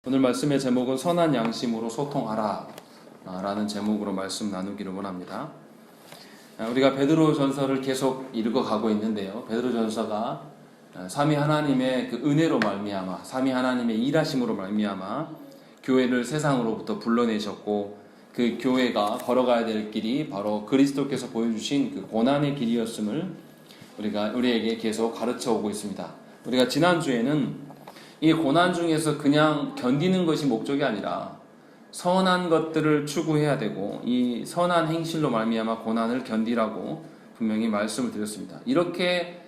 오늘 말씀의 제목은 선한 양심으로 소통하라 라는 제목으로 말씀 나누기를 원합니다. 우리가 베드로전서를 계속 읽어가고 있는데요. 베드로전서가 삼위 하나님의 그 은혜로 말미암아, 삼위 하나님의 일하심으로 말미암아 교회를 세상으로부터 불러내셨고, 그 교회가 걸어가야 될 길이 바로 그리스도께서 보여주신 그 고난의 길이었음을 우리에게 계속 가르쳐 오고 있습니다. 우리가 지난주에는 이 고난 중에서 그냥 견디는 것이 목적이 아니라 선한 것들을 추구해야 되고, 이 선한 행실로 말미암아 고난을 견디라고 분명히 말씀을 드렸습니다. 이렇게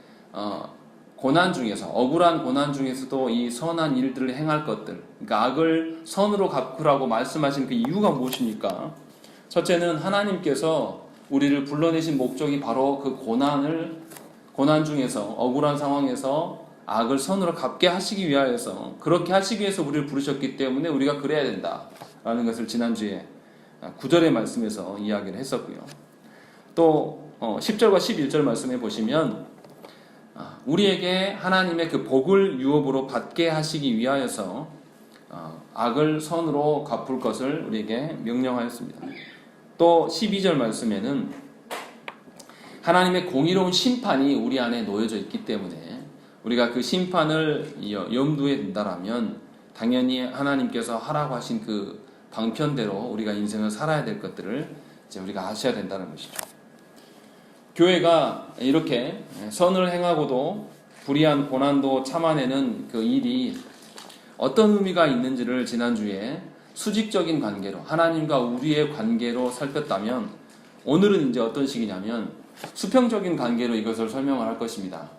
고난 중에서, 억울한 고난 중에서도 이 선한 일들을 행할 것들, 그러니까 악을 선으로 갚으라고 말씀하신 그 이유가 무엇입니까? 첫째는 하나님께서 우리를 불러내신 목적이 바로 그 고난 중에서, 억울한 상황에서 악을 선으로 갚게 하시기 위하여서, 그렇게 하시기 위해서 우리를 부르셨기 때문에 우리가 그래야 된다라는 것을 지난주에 9절의 말씀에서 이야기를 했었고요. 또 10절과 11절 말씀해 보시면 우리에게 하나님의 그 복을 유업으로 받게 하시기 위하여서 악을 선으로 갚을 것을 우리에게 명령하였습니다. 또 12절 말씀에는 하나님의 공의로운 심판이 우리 안에 놓여져 있기 때문에 우리가 그 심판을 염두에 둔다라면 당연히 하나님께서 하라고 하신 그 방편대로 우리가 인생을 살아야 될 것들을 이제 우리가 아셔야 된다는 것이죠. 교회가 이렇게 선을 행하고도 불의한 고난도 참아내는 그 일이 어떤 의미가 있는지를 지난주에 수직적인 관계로, 하나님과 우리의 관계로 살폈다면, 오늘은 이제 어떤 식이냐면 수평적인 관계로 이것을 설명을 할 것입니다.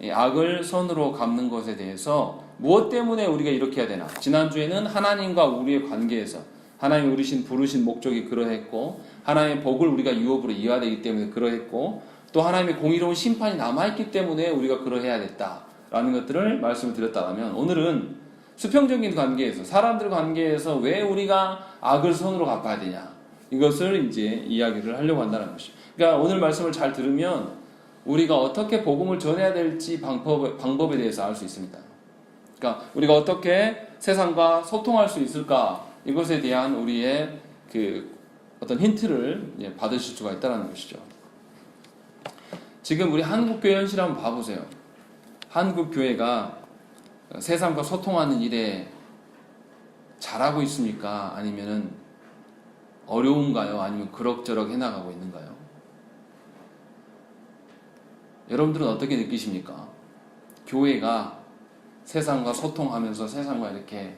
악을 선으로 갚는 것에 대해서 무엇 때문에 우리가 이렇게 해야 되나? 지난주에는 하나님과 우리의 관계에서 하나님이 우리신 부르신 목적이 그러했고, 하나님의 복을 우리가 유업으로 이어야 되기 때문에 그러했고, 또 하나님의 공의로운 심판이 남아있기 때문에 우리가 그러해야 됐다라는 것들을 말씀을 드렸다면, 오늘은 수평적인 관계에서, 사람들 관계에서 왜 우리가 악을 선으로 갚아야 되냐, 이것을 이제 이야기를 하려고 한다는 것이죠. 그러니까 오늘 말씀을 잘 들으면 우리가 어떻게 복음을 전해야 될지 방법에 대해서 알 수 있습니다. 그러니까 우리가 어떻게 세상과 소통할 수 있을까, 이것에 대한 우리의 그 어떤 힌트를 받으실 수가 있다는 것이죠. 지금 우리 한국교회 현실 한번 봐보세요. 한국교회가 세상과 소통하는 일에 잘하고 있습니까? 아니면은 어려운가요? 아니면 그럭저럭 해나가고 있는가요? 여러분들은 어떻게 느끼십니까? 교회가 세상과 소통하면서 세상과 이렇게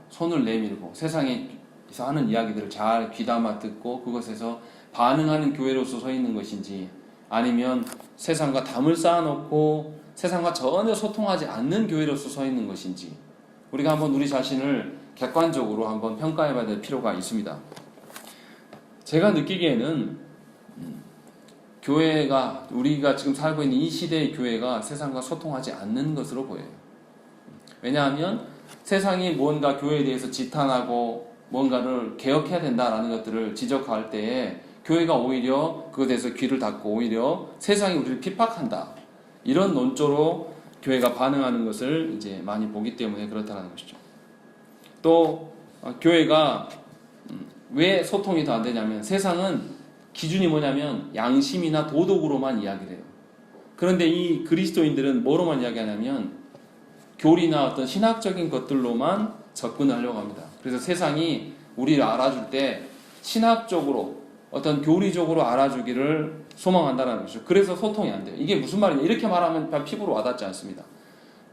손을 내밀고 세상에서 하는 이야기들을 잘 귀담아 듣고 그것에서 반응하는 교회로서 서 있는 것인지, 아니면 세상과 담을 쌓아놓고 세상과 전혀 소통하지 않는 교회로서 서 있는 것인지, 우리가 한번 우리 자신을 객관적으로 한번 평가해봐야 될 필요가 있습니다. 제가 느끼기에는 교회가, 우리가 지금 살고 있는 이 시대의 교회가 세상과 소통하지 않는 것으로 보여요. 왜냐하면 세상이 뭔가 교회에 대해서 지탄하고 뭔가를 개혁해야 된다라는 것들을 지적할 때에 교회가 오히려 그것에 대해서 귀를 닫고 오히려 세상이 우리를 핍박한다, 이런 논조로 교회가 반응하는 것을 이제 많이 보기 때문에 그렇다는 것이죠. 또 교회가 왜 소통이 더 안 되냐면, 세상은 기준이 뭐냐면 양심이나 도덕으로만 이야기를 해요. 그런데 이 그리스도인들은 뭐로만 이야기하냐면 교리나 어떤 신학적인 것들로만 접근을 하려고 합니다. 그래서 세상이 우리를 알아줄 때 신학적으로, 어떤 교리적으로 알아주기를 소망한다는 것이죠. 그래서 소통이 안 돼요. 이게 무슨 말이냐, 이렇게 말하면 피부로 와닿지 않습니다.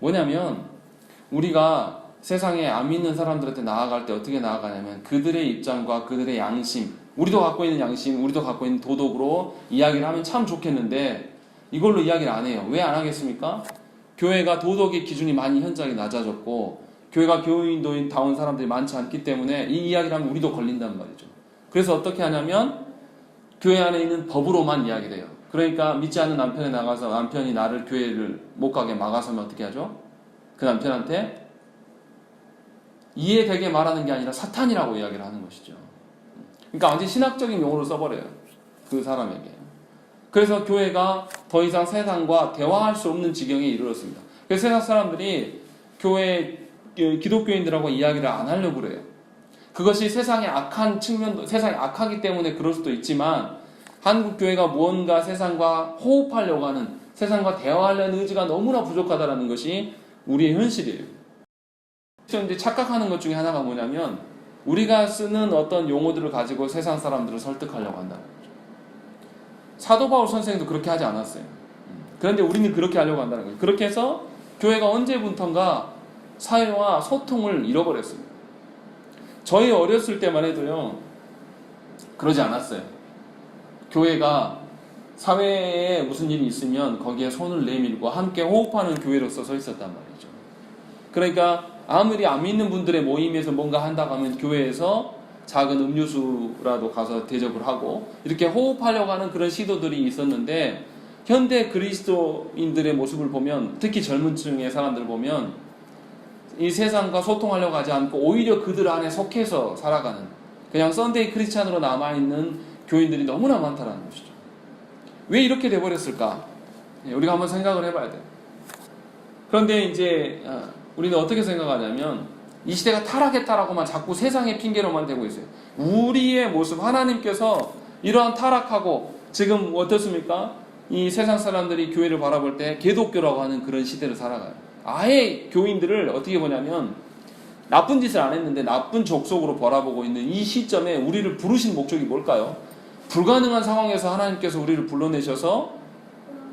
뭐냐면 우리가 세상에 안 믿는 사람들한테 나아갈 때 어떻게 나아가냐면 그들의 입장과 그들의 양심, 우리도 갖고 있는 양심, 우리도 갖고 있는 도덕으로 이야기를 하면 참 좋겠는데 이걸로 이야기를 안 해요. 왜 안 하겠습니까? 교회가 도덕의 기준이 많이 현저하게 낮아졌고 교회가 교인다운 사람들이 많지 않기 때문에 이 이야기를 하면 우리도 걸린단 말이죠. 그래서 어떻게 하냐면 교회 안에 있는 법으로만 이야기를 해요. 그러니까 믿지 않는 남편에 나가서 남편이 나를 교회를 못 가게 막아서면 어떻게 하죠? 그 남편한테 이해되게 말하는 게 아니라 사탄이라고 이야기를 하는 것이죠. 그러니까 완전 신학적인 용어를 써버려요, 그 사람에게. 그래서 교회가 더 이상 세상과 대화할 수 없는 지경에 이르렀습니다. 그래서 세상 사람들이 교회 기독교인들하고 이야기를 안 하려고 그래요. 그것이 세상의 악한 측면도, 세상이 악하기 때문에 그럴 수도 있지만, 한국 교회가 무언가 세상과 호흡하려고 하는, 세상과 대화하려는 의지가 너무나 부족하다는 것이 우리의 현실이에요. 그런데 착각하는 것 중에 하나가 뭐냐면, 우리가 쓰는 어떤 용어들을 가지고 세상 사람들을 설득하려고 한다는 거죠. 사도 바울 선생도 그렇게 하지 않았어요. 그런데 우리는 그렇게 하려고 한다는 거예요. 그렇게 해서 교회가 언제부턴가 사회와 소통을 잃어버렸습니다. 저희 어렸을 때만 해도요, 그러지 않았어요. 교회가 사회에 무슨 일이 있으면 거기에 손을 내밀고 함께 호흡하는 교회로서 서 있었단 말이죠. 그러니까 아무리 안 믿는 분들의 모임에서 뭔가 한다고 하면 교회에서 작은 음료수라도 가서 대접을 하고 이렇게 호흡하려고 하는 그런 시도들이 있었는데, 현대 그리스도인들의 모습을 보면, 특히 젊은 층의 사람들을 보면 이 세상과 소통하려고 하지 않고 오히려 그들 안에 속해서 살아가는, 그냥 썬데이 크리스찬으로 남아있는 교인들이 너무나 많다는 것이죠. 왜 이렇게 돼버렸을까? 우리가 한번 생각을 해봐야 돼요. 그런데 이제 우리는 어떻게 생각하냐면, 이 시대가 타락했다라고만 자꾸 세상의 핑계로만 대고 있어요. 우리의 모습, 하나님께서 이러한 타락하고 지금 어떻습니까? 이 세상 사람들이 교회를 바라볼 때 개독교라고 하는 그런 시대를 살아가요. 아예 교인들을 어떻게 보냐면, 나쁜 짓을 안 했는데 나쁜 족속으로 바라보고 있는 이 시점에 우리를 부르신 목적이 뭘까요? 불가능한 상황에서 하나님께서 우리를 불러내셔서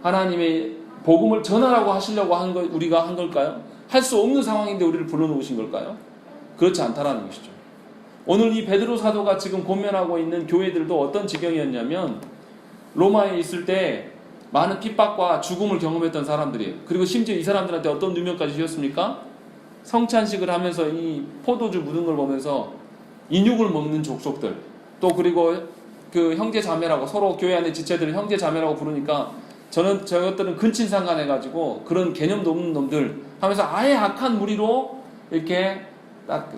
하나님의 복음을 전하라고 하시려고 한 거, 우리가 한 걸까요? 할 수 없는 상황인데 우리를 불러놓으신 걸까요? 그렇지 않다라는 것이죠. 오늘 이 베드로 사도가 지금 고면하고 있는 교회들도 어떤 지경이었냐면, 로마에 있을 때 많은 핍박과 죽음을 경험했던 사람들이에요. 그리고 심지어 이 사람들한테 어떤 누명까지 씌웠습니까? 성찬식을 하면서 이 포도주 묻은 걸 보면서 인육을 먹는 족속들, 또 그리고 그 형제 자매라고, 서로 교회 안에 지체들을 형제 자매라고 부르니까 저것들은 근친상간해가지고 그런 개념도 없는 놈들 하면서 아예 악한 무리로 이렇게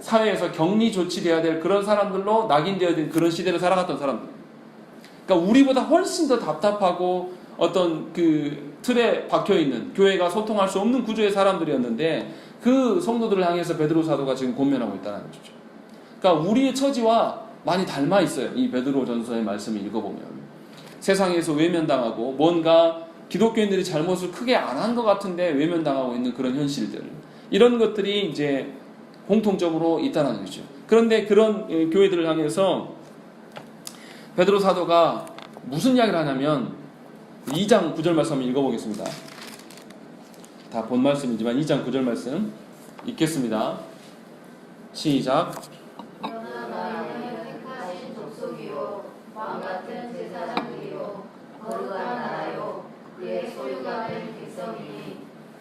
사회에서 격리 조치돼야 될 그런 사람들로 낙인되어야 될 그런 시대를 살아갔던 사람들. 그러니까 우리보다 훨씬 더 답답하고 어떤 그 틀에 박혀있는, 교회가 소통할 수 없는 구조의 사람들이었는데, 그 성도들을 향해서 베드로 사도가 지금 권면하고 있다는 것이죠. 그러니까 우리의 처지와 많이 닮아 있어요. 이 베드로 전서의 말씀을 읽어보면 세상에서 외면당하고, 뭔가 기독교인들이 잘못을 크게 안 한 것 같은데 외면당하고 있는 그런 현실들, 이런 것들이 이제 공통적으로 있다는 것이죠. 그런데 그런 교회들을 향해서 베드로 사도가 무슨 이야기를 하냐면, 2장 9절 말씀 한번 읽어보겠습니다. 다 본 말씀이지만 2장 9절 말씀 읽겠습니다. 시작. 그러나 너희는 택하신 족속이요 왕같은 제사장들이요 거룩한 나라요 그의 소유가 된 백성이니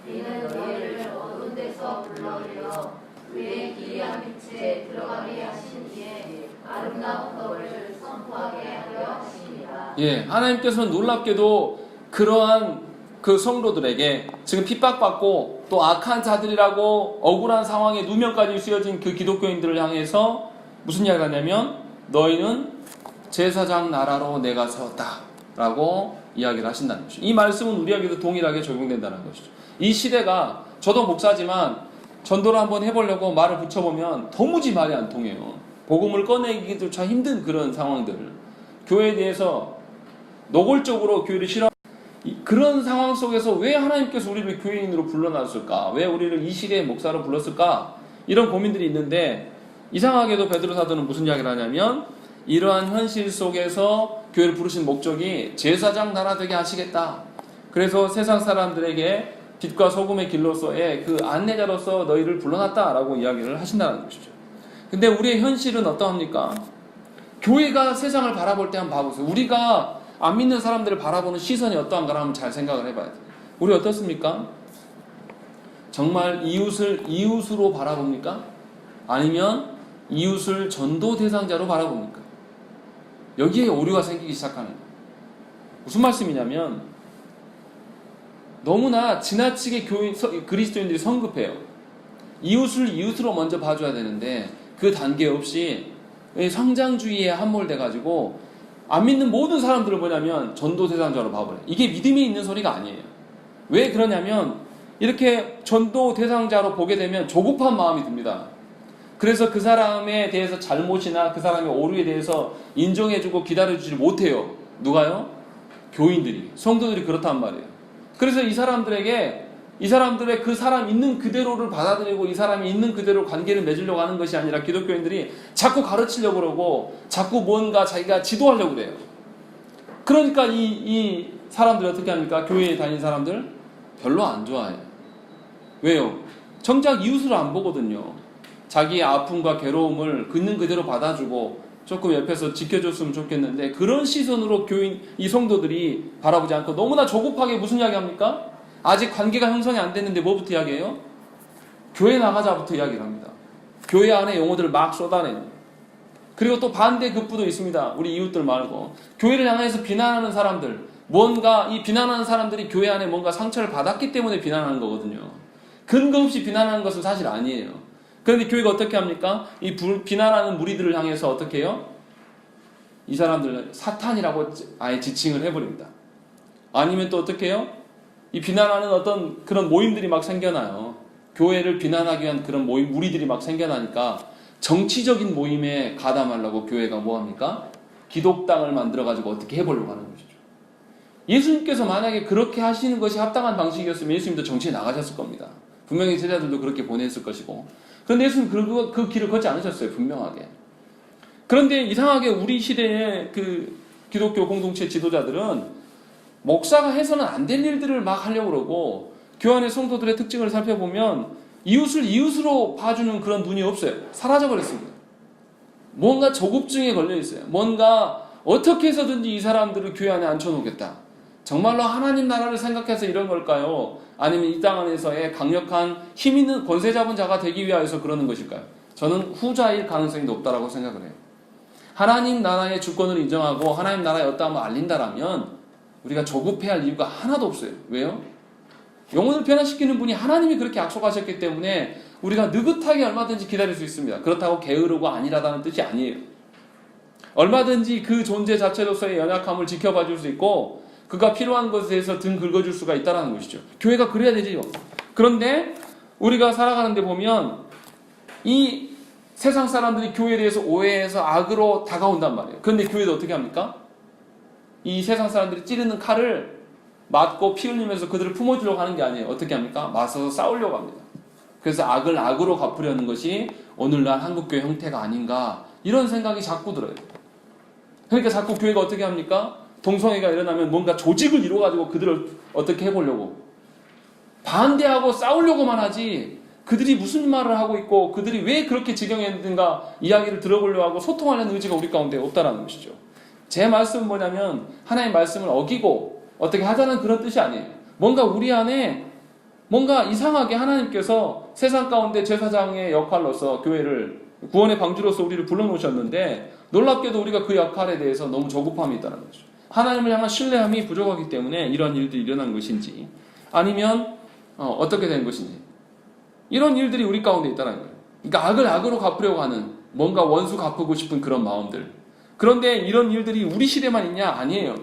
이는 너희를 어두운 데서 불러내어 그의 기이한 빛에 들어가게 하신 이에 아름다운 법을 선포하게 하려 하십니다. 예, 하나님께서는 놀랍게도 그러한 그 성도들에게 지금 핍박받고 또 악한 자들이라고 억울한 상황에 누명까지 씌워진 그 기독교인들을 향해서 무슨 이야기를 하냐면, 너희는 제사장 나라로 내가 세웠다 라고 이야기를 하신다는 것이죠. 이 말씀은 우리에게도 동일하게 적용된다는 것이죠. 이 시대가, 저도 목사지만 전도를 한번 해보려고 말을 붙여보면 도무지 말이 안 통해요. 복음을 꺼내기조차 힘든 그런 상황들, 교회에 대해서 노골적으로 교회를 싫어, 그런 상황 속에서 왜 하나님께서 우리를 교회인으로 불러놨을까? 왜 우리를 이 시대의 목사로 불렀을까? 이런 고민들이 있는데, 이상하게도 베드로 사도는 무슨 이야기를 하냐면, 이러한 현실 속에서 교회를 부르신 목적이 제사장 나라 되게 하시겠다. 그래서 세상 사람들에게 빛과 소금의 길로서의 그 안내자로서 너희를 불러놨다라고 이야기를 하신다는 것이죠. 근데 우리의 현실은 어떠합니까? 교회가 세상을 바라볼 때 한번 봐보세요. 우리가 안 믿는 사람들을 바라보는 시선이 어떠한가 한번 잘 생각을 해봐야 돼요. 우리 어떻습니까? 정말 이웃을 이웃으로 바라봅니까? 아니면 이웃을 전도 대상자로 바라봅니까? 여기에 오류가 생기기 시작하는 거예요. 무슨 말씀이냐면, 너무나 지나치게 그리스도인들이 성급해요. 이웃을 이웃으로 먼저 봐줘야 되는데 그 단계 없이 성장주의에 함몰돼가지고 안 믿는 모든 사람들을 뭐냐면 전도 대상자로 봐버려요. 이게 믿음이 있는 소리가 아니에요. 왜 그러냐면, 이렇게 전도 대상자로 보게 되면 조급한 마음이 듭니다. 그래서 그 사람에 대해서 잘못이나 그 사람의 오류에 대해서 인정해주고 기다려주지 못해요. 누가요? 교인들이, 성도들이 그렇단 말이에요. 그래서 이 사람들의 그 사람 있는 그대로를 받아들이고 이 사람이 있는 그대로 관계를 맺으려고 하는 것이 아니라 기독교인들이 자꾸 가르치려고 그러고 자꾸 뭔가 자기가 지도하려고 그래요. 그러니까 이 사람들이 어떻게 합니까? 교회에 다니는 사람들 별로 안 좋아해요. 왜요? 정작 이웃을 안 보거든요. 자기의 아픔과 괴로움을 있는 그대로 받아주고 조금 옆에서 지켜줬으면 좋겠는데 그런 시선으로 이 성도들이 바라보지 않고 너무나 조급하게 무슨 이야기 합니까? 아직 관계가 형성이 안 됐는데 뭐부터 이야기해요? 교회 나가자부터 이야기를 합니다. 교회 안에 용어들을 막 쏟아내는. 그리고 또 반대 급부도 있습니다. 우리 이웃들 말고 교회를 향해서 비난하는 사람들, 뭔가 이 비난하는 사람들이 교회 안에 뭔가 상처를 받았기 때문에 비난하는 거거든요. 근거 없이 비난하는 것은 사실 아니에요. 그런데 교회가 어떻게 합니까? 이 비난하는 무리들을 향해서 어떻게 해요? 이 사람들은 사탄이라고 아예 지칭을 해버립니다. 아니면 또 어떻게 해요? 이 비난하는 어떤 그런 모임들이 막 생겨나요. 교회를 비난하기 위한 그런 모임, 무리들이 막 생겨나니까 정치적인 모임에 가담하려고 교회가 뭐합니까? 기독당을 만들어가지고 어떻게 해보려고 하는 것이죠. 예수님께서 만약에 그렇게 하시는 것이 합당한 방식이었으면 예수님도 정치에 나가셨을 겁니다. 분명히 제자들도 그렇게 보냈을 것이고. 그런데 예수님 그 길을 걷지 않으셨어요. 분명하게. 그런데 이상하게 우리 시대의 그 기독교 공동체 지도자들은 목사가 해서는 안 될 일들을 막 하려고 그러고 교회 안의 성도들의 특징을 살펴보면 이웃을 이웃으로 봐주는 그런 눈이 없어요. 사라져버렸습니다. 뭔가 조급증에 걸려 있어요. 뭔가 어떻게 해서든지 이 사람들을 교회 안에 앉혀놓겠다. 정말로 하나님 나라를 생각해서 이런 걸까요? 아니면 이 땅 안에서의 강력한 힘 있는 권세 잡은 자가 되기 위하여서 그러는 것일까요? 저는 후자일 가능성이 높다라고 생각을 해요. 하나님 나라의 주권을 인정하고 하나님 나라의 어떠함을 알린다라면 우리가 조급해야 할 이유가 하나도 없어요. 왜요? 영혼을 변화시키는 분이 하나님이 그렇게 약속하셨기 때문에 우리가 느긋하게 얼마든지 기다릴 수 있습니다. 그렇다고 게으르고 안일하다는 뜻이 아니에요. 얼마든지 그 존재 자체로서의 연약함을 지켜봐 줄 수 있고 그가 필요한 것에 대해서 등 긁어줄 수가 있다는 것이죠. 교회가 그래야 되지요. 그런데 우리가 살아가는데 보면 이 세상 사람들이 교회에 대해서 오해해서 악으로 다가온단 말이에요. 그런데 교회도 어떻게 합니까? 이 세상 사람들이 찌르는 칼을 맞고 피 흘리면서 그들을 품어주려고 하는 게 아니에요. 어떻게 합니까? 맞서서 싸우려고 합니다. 그래서 악을 악으로 갚으려는 것이 오늘날 한국교회 형태가 아닌가 이런 생각이 자꾸 들어요. 그러니까 자꾸 교회가 어떻게 합니까? 동성애가 일어나면 뭔가 조직을 이루어가지고 그들을 어떻게 해보려고 반대하고 싸우려고만 하지 그들이 무슨 말을 하고 있고 그들이 왜 그렇게 지경했는가 이야기를 들어보려고 하고 소통하려는 의지가 우리 가운데 없다라는 것이죠. 제 말씀은 뭐냐면 하나님의 말씀을 어기고 어떻게 하자는 그런 뜻이 아니에요. 뭔가 우리 안에 뭔가 이상하게 하나님께서 세상 가운데 제사장의 역할로서 교회를 구원의 방주로서 우리를 불러놓으셨는데 놀랍게도 우리가 그 역할에 대해서 너무 조급함이 있다는 거죠. 하나님을 향한 신뢰함이 부족하기 때문에 이런 일들이 일어난 것인지 아니면 어떻게 된 것인지 이런 일들이 우리 가운데 있다는 거예요. 그러니까 악을 악으로 갚으려고 하는 뭔가 원수 갚고 싶은 그런 마음들. 그런데 이런 일들이 우리 시대만 있냐? 아니에요.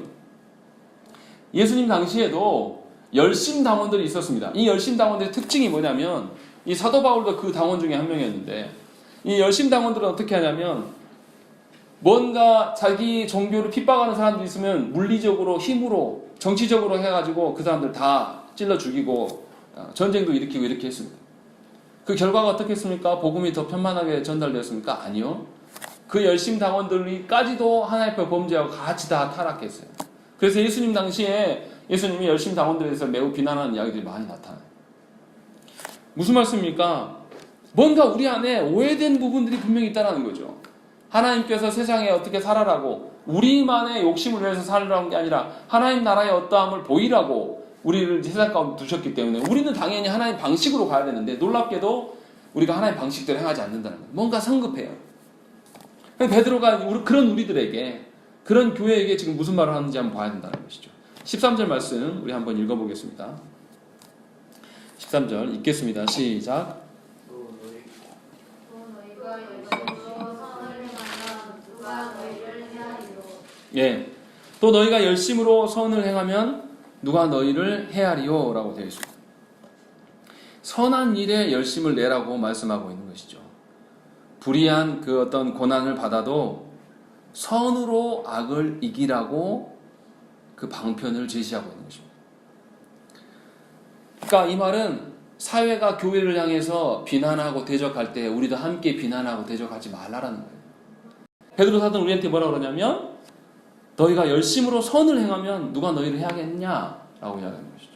예수님 당시에도 열심당원들이 있었습니다. 이 열심당원들의 특징이 뭐냐면 이 사도 바울도 그 당원 중에 한 명이었는데 이 열심당원들은 어떻게 하냐면 뭔가 자기 종교를 핍박하는 사람들이 있으면 물리적으로 힘으로 정치적으로 해가지고 그 사람들 다 찔러 죽이고 전쟁도 일으키고 이렇게 했습니다. 그 결과가 어떻게 했습니까? 복음이 더 편만하게 전달되었습니까? 아니요. 그 열심당원들까지도 하나님 앞에 범죄하고 같이 다 타락했어요. 그래서 예수님 당시에 예수님이 열심당원들에 대해서 매우 비난하는 이야기들이 많이 나타나요. 무슨 말씀입니까? 뭔가 우리 안에 오해된 부분들이 분명히 있다는 거죠. 하나님께서 세상에 어떻게 살아라고 우리만의 욕심을 위해서 살라는 게 아니라 하나님 나라의 어떠함을 보이라고 우리를 세상 가운데 두셨기 때문에 우리는 당연히 하나님 방식으로 가야 되는데 놀랍게도 우리가 하나님 방식대로 행하지 않는다는 거예요. 뭔가 성급해요. 베드로가 그런 우리들에게 그런 교회에게 지금 무슨 말을 하는지 한번 봐야 된다는 것이죠. 13절 말씀 우리 한번 읽어보겠습니다. 13절 읽겠습니다. 시작. 예, 또 너희가 열심으로 선을 행하면 누가 너희를 헤아리요? 라고 되어 있습니다. 선한 일에 열심을 내라고 말씀하고 있는 것이죠. 불의한 그 어떤 고난을 받아도 선으로 악을 이기라고 그 방편을 제시하고 있는 것입니다. 그러니까 이 말은 사회가 교회를 향해서 비난하고 대적할 때 우리도 함께 비난하고 대적하지 말라라는 거예요. 베드로 사도는 우리한테 뭐라고 그러냐면 너희가 열심으로 선을 행하면 누가 너희를 해하겠냐라고 이야기하는 것이죠.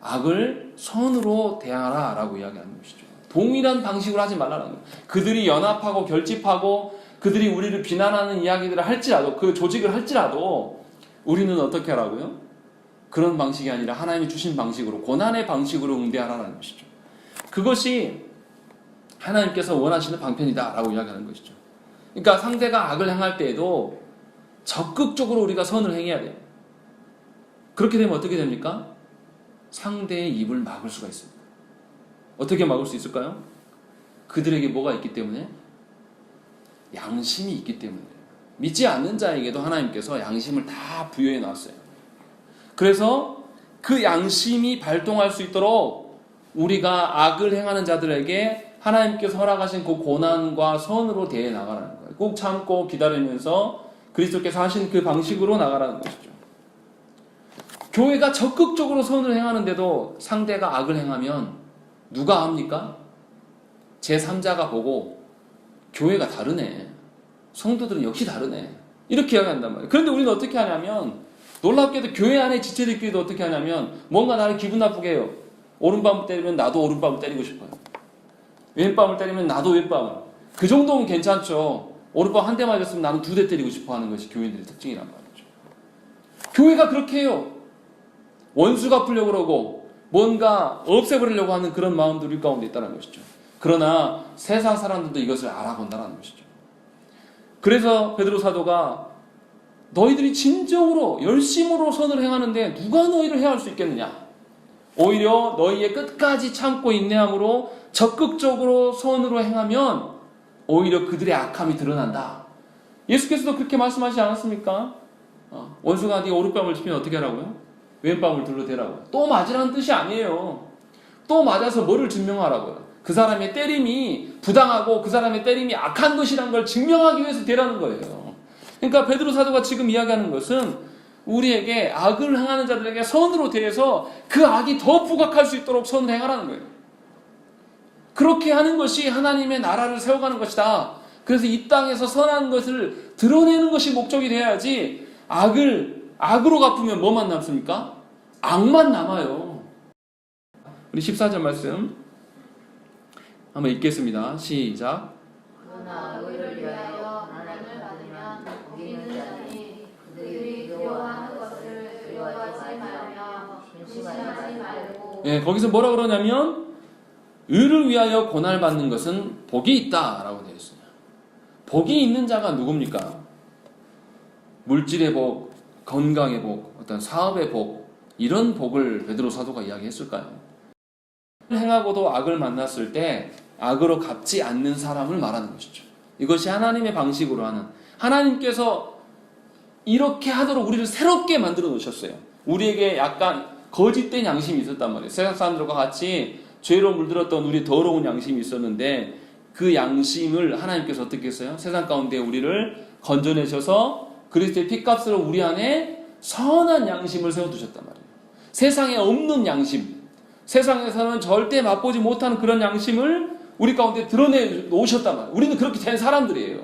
악을 선으로 대하라 라고 이야기하는 것이죠. 동일한 방식으로 하지 말라는 거예요. 그들이 연합하고 결집하고 그들이 우리를 비난하는 이야기들을 할지라도 그 조직을 할지라도 우리는 어떻게 하라고요? 그런 방식이 아니라 하나님이 주신 방식으로 고난의 방식으로 응대하라는 것이죠. 그것이 하나님께서 원하시는 방편이다라고 이야기하는 것이죠. 그러니까 상대가 악을 행할 때에도 적극적으로 우리가 선을 행해야 돼요. 그렇게 되면 어떻게 됩니까? 상대의 입을 막을 수가 있습니다. 어떻게 막을 수 있을까요? 그들에게 뭐가 있기 때문에? 양심이 있기 때문에. 믿지 않는 자에게도 하나님께서 양심을 다 부여해 놨어요. 그래서 그 양심이 발동할 수 있도록 우리가 악을 행하는 자들에게 하나님께서 허락하신 그 고난과 선으로 대해 나가라는 거예요. 꼭 참고 기다리면서 그리스도께서 하신 그 방식으로 나가라는 것이죠. 교회가 적극적으로 선을 행하는데도 상대가 악을 행하면 누가 합니까? 제3자가 보고 교회가 다르네. 성도들은 역시 다르네. 이렇게 이야기한단 말이에요. 그런데 우리는 어떻게 하냐면 놀랍게도 교회 안에 지체들끼리도 어떻게 하냐면 뭔가 나를 기분 나쁘게 해요. 오른밤을 때리면 나도 오른밤을 때리고 싶어요. 왼밤을 때리면 나도 왼밤을. 그 정도면 괜찮죠. 오른밤 한 대 맞았으면 나는 2대 때리고 싶어 하는 것이 교인들의 특징이란 말이죠. 교회가 그렇게 해요. 원수 갚으려고 그러고 뭔가 없애버리려고 하는 그런 마음들이 우리 가운데 있다는 것이죠. 그러나 세상 사람들도 이것을 알아본다는 것이죠. 그래서 베드로 사도가 너희들이 진정으로 열심으로 선을 행하는데 누가 너희를 해할 수 있겠느냐? 오히려 너희의 끝까지 참고 인내함으로 적극적으로 선으로 행하면 오히려 그들의 악함이 드러난다. 예수께서도 그렇게 말씀하시지 않았습니까? 원수가 네 오른뺨을 치면 어떻게 하라고요? 왼뺨을 둘러대라고요. 또 맞으라는 뜻이 아니에요. 또 맞아서 뭐를 증명하라고요? 그 사람의 때림이 부당하고 그 사람의 때림이 악한 것이라는 걸 증명하기 위해서 되라는 거예요. 그러니까 베드로 사도가 지금 이야기하는 것은 우리에게 악을 행하는 자들에게 선으로 대해서 그 악이 더 부각할 수 있도록 선을 행하라는 거예요. 그렇게 하는 것이 하나님의 나라를 세워가는 것이다. 그래서 이 땅에서 선한 것을 드러내는 것이 목적이 돼야지 악으로 갚으면 뭐만 남습니까? 악만 남아요. 우리 14절 말씀 한번 읽겠습니다. 시작. 그러나 의를 위하여 고난을 받으면 복이 있는 자니 그들이 두려워하는 것을 두려워하지 말며 근심하지 말고. 예, 거기서 뭐라 그러냐면 의를 위하여 고난을 받는 것은 복이 있다라고 되어 있어요. 복이 있는 자가 누굽니까? 물질의 복, 건강의 복, 어떤 사업의 복, 이런 복을 베드로 사도가 이야기했을까요? 행하고도 악을 만났을 때 악으로 갚지 않는 사람을 말하는 것이죠. 이것이 하나님의 방식으로 하는, 하나님께서 이렇게 하도록 우리를 새롭게 만들어 놓으셨어요. 우리에게 약간 거짓된 양심이 있었단 말이에요. 세상 사람들과 같이 죄로 물들었던 우리 더러운 양심이 있었는데 그 양심을 하나님께서 어떻게 했어요? 세상 가운데 우리를 건져내셔서 그리스도의 피값으로 우리 안에 선한 양심을 세워두셨단 말이에요. 세상에 없는 양심, 세상에서는 절대 맛보지 못하는 그런 양심을 우리 가운데 드러내 놓으셨단 말이에요. 우리는 그렇게 된 사람들이에요.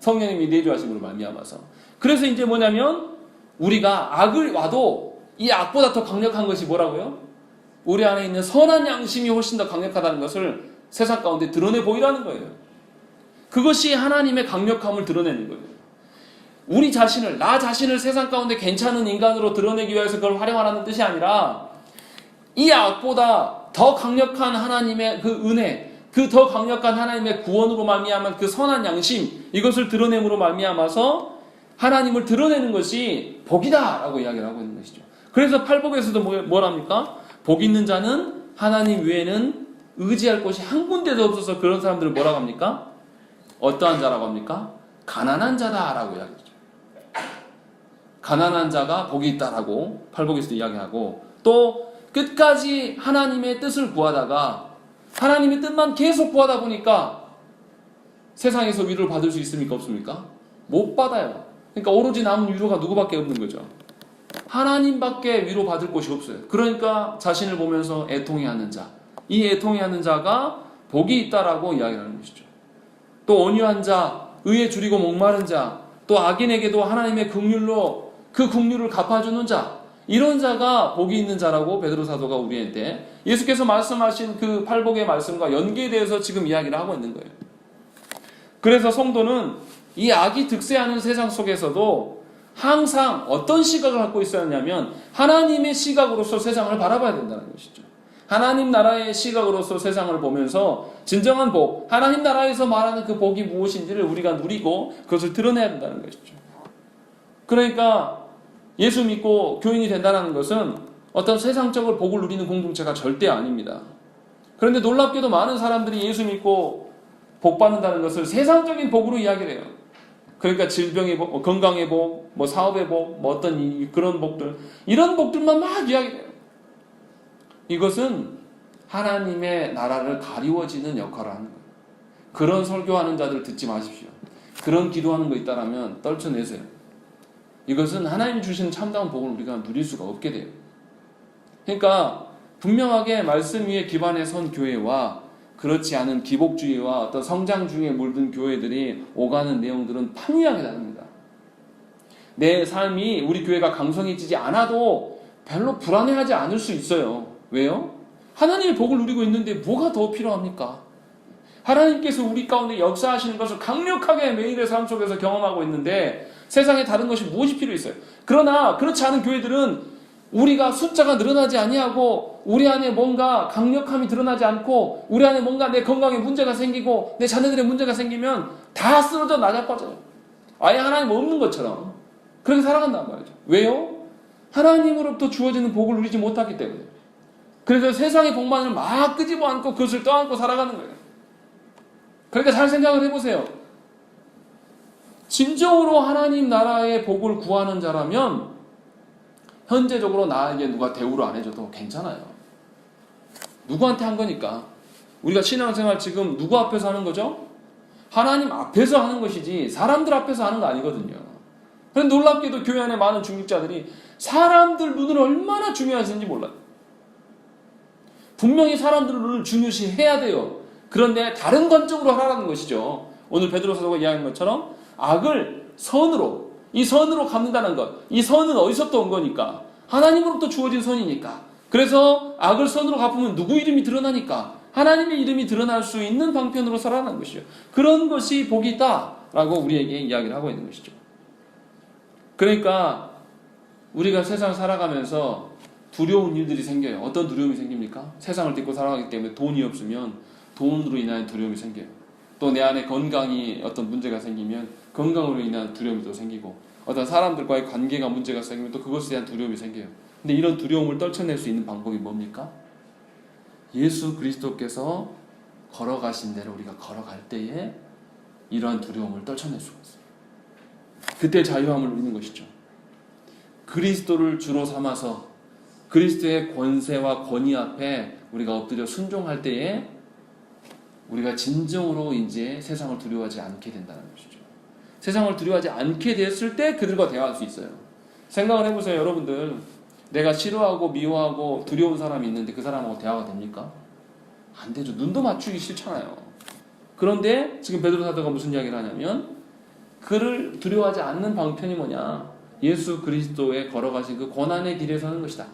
성령님이 내주하심으로 말미암아서. 그래서 이제 뭐냐면 우리가 악을 와도 이 악보다 더 강력한 것이 뭐라고요? 우리 안에 있는 선한 양심이 훨씬 더 강력하다는 것을 세상 가운데 드러내 보이라는 거예요. 그것이 하나님의 강력함을 드러내는 거예요. 우리 자신을, 나 자신을 세상 가운데 괜찮은 인간으로 드러내기 위해서 그걸 활용하라는 뜻이 아니라 이 악보다 더 강력한 하나님의 그 은혜, 그 더 강력한 하나님의 구원으로 말미암은 그 선한 양심, 이것을 드러냄으로 말미암아서 하나님을 드러내는 것이 복이다라고 이야기를 하고 있는 것이죠. 그래서 팔복에서도 뭐랍니까? 복 있는 자는 하나님 외에는 의지할 곳이 한 군데도 없어서 그런 사람들을 뭐라고 합니까? 어떠한 자라고 합니까? 가난한 자다라고 이야기하죠. 가난한 자가 복이 있다라고 팔복에서도 이야기하고 또 끝까지 하나님의 뜻을 구하다가 하나님의 뜻만 계속 구하다 보니까 세상에서 위로를 받을 수 있습니까? 없습니까? 못 받아요. 그러니까 오로지 남은 위로가 누구밖에 없는 거죠. 하나님밖에 위로받을 곳이 없어요. 그러니까 자신을 보면서 애통해하는 자, 이 애통해하는 자가 복이 있다라고 이야기하는 것이죠. 또 온유한 자, 의에 줄이고 목마른 자, 또 악인에게도 하나님의 긍휼로 그 긍휼을 갚아주는 자, 이런 자가 복이 있는 자라고 베드로 사도가 우리한테 예수께서 말씀하신 그 팔복의 말씀과 연계돼서 지금 이야기를 하고 있는 거예요. 그래서 성도는 이 악이 득세하는 세상 속에서도 항상 어떤 시각을 갖고 있어야 하냐면 하나님의 시각으로서 세상을 바라봐야 된다는 것이죠. 하나님 나라의 시각으로서 세상을 보면서 진정한 복, 하나님 나라에서 말하는 그 복이 무엇인지를 우리가 누리고 그것을 드러내야 된다는 것이죠. 그러니까 예수 믿고 교인이 된다는 것은 어떤 세상적으로 복을 누리는 공동체가 절대 아닙니다. 그런데 놀랍게도 많은 사람들이 예수 믿고 복 받는다는 것을 세상적인 복으로 이야기를 해요. 그러니까 질병의 복, 건강의 복, 사업의 복, 어떤 그런 복들, 이런 복들만 막 이야기해요. 이것은 하나님의 나라를 가리워지는 역할을 하는 거예요. 그런 설교하는 자들 듣지 마십시오. 그런 기도하는 거 있다라면 떨쳐내세요. 이것은 하나님 주신 참다운 복을 우리가 누릴 수가 없게 돼요. 그러니까 분명하게 말씀 위에 기반에 선 교회와 그렇지 않은 기복주의와 어떤 성장주의에 물든 교회들이 오가는 내용들은 판이하게 다릅니다. 내 삶이 우리 교회가 강성해지지 않아도 별로 불안해하지 않을 수 있어요. 왜요? 하나님의 복을 누리고 있는데 뭐가 더 필요합니까? 하나님께서 우리 가운데 역사하시는 것을 강력하게 매일의 삶 속에서 경험하고 있는데 세상에 다른 것이 무엇이 필요했어요? 그러나 그렇지 않은 교회들은 우리가 숫자가 늘어나지 아니하고 우리 안에 뭔가 강력함이 드러나지 않고 우리 안에 뭔가 내 건강에 문제가 생기고 내 자녀들의 문제가 생기면 다 쓰러져 나자빠져요. 아예 하나님 없는 것처럼 그렇게 살아간단 말이죠. 왜요? 하나님으로부터 주어지는 복을 누리지 못하기 때문에. 그래서 세상의 복만을 막 끄집어 안고 그것을 떠안고 살아가는 거예요. 그러니까 잘 생각을 해보세요. 진정으로 하나님 나라의 복을 구하는 자라면 현재적으로 나에게 누가 대우를 안 해줘도 괜찮아요. 누구한테 한 거니까. 우리가 신앙생활 지금 누구 앞에서 하는 거죠? 하나님 앞에서 하는 것이지 사람들 앞에서 하는 거 아니거든요. 그런데 놀랍게도 교회 안에 많은 중직자들이 사람들 눈을 얼마나 중요하신지 몰라요. 분명히 사람들 눈을 중요시해야 돼요. 그런데 다른 관점으로 하라는 것이죠. 오늘 베드로 사도가 이야기한 것처럼 악을 선으로, 이 선으로 갚는다는 것, 이 선은 어디서부터 온 거니까? 하나님으로부터 주어진 선이니까. 그래서 악을 선으로 갚으면 누구 이름이 드러나니까? 하나님의 이름이 드러날 수 있는 방편으로 살아가는 것이죠. 그런 것이 복이 있다라고 우리에게 이야기를 하고 있는 것이죠. 그러니까 우리가 세상을 살아가면서 두려운 일들이 생겨요. 어떤 두려움이 생깁니까? 세상을 딛고 살아가기 때문에 돈이 없으면 돈으로 인한 두려움이 생겨요. 또 내 안에 건강이 어떤 문제가 생기면 건강으로 인한 두려움이 또 생기고 어떤 사람들과의 관계가 문제가 생기면 또 그것에 대한 두려움이 생겨요. 근데 이런 두려움을 떨쳐낼 수 있는 방법이 뭡니까? 예수 그리스도께서 걸어가신 대로 우리가 걸어갈 때에 이러한 두려움을 떨쳐낼 수가 있어요. 그때 자유함을 누리는 것이죠. 그리스도를 주로 삼아서 그리스도의 권세와 권위 앞에 우리가 엎드려 순종할 때에 우리가 진정으로 이제 세상을 두려워하지 않게 된다는 것이죠. 세상을 두려워하지 않게 됐을 때 그들과 대화할 수 있어요. 생각을 해보세요, 여러분들. 내가 싫어하고 미워하고 두려운 사람이 있는데 그 사람하고 대화가 됩니까? 안 되죠. 눈도 맞추기 싫잖아요. 그런데 지금 베드로 사도가 무슨 이야기를 하냐면 그를 두려워하지 않는 방편이 뭐냐? 예수 그리스도의 걸어가신 그 고난의 길에 서는 것이다.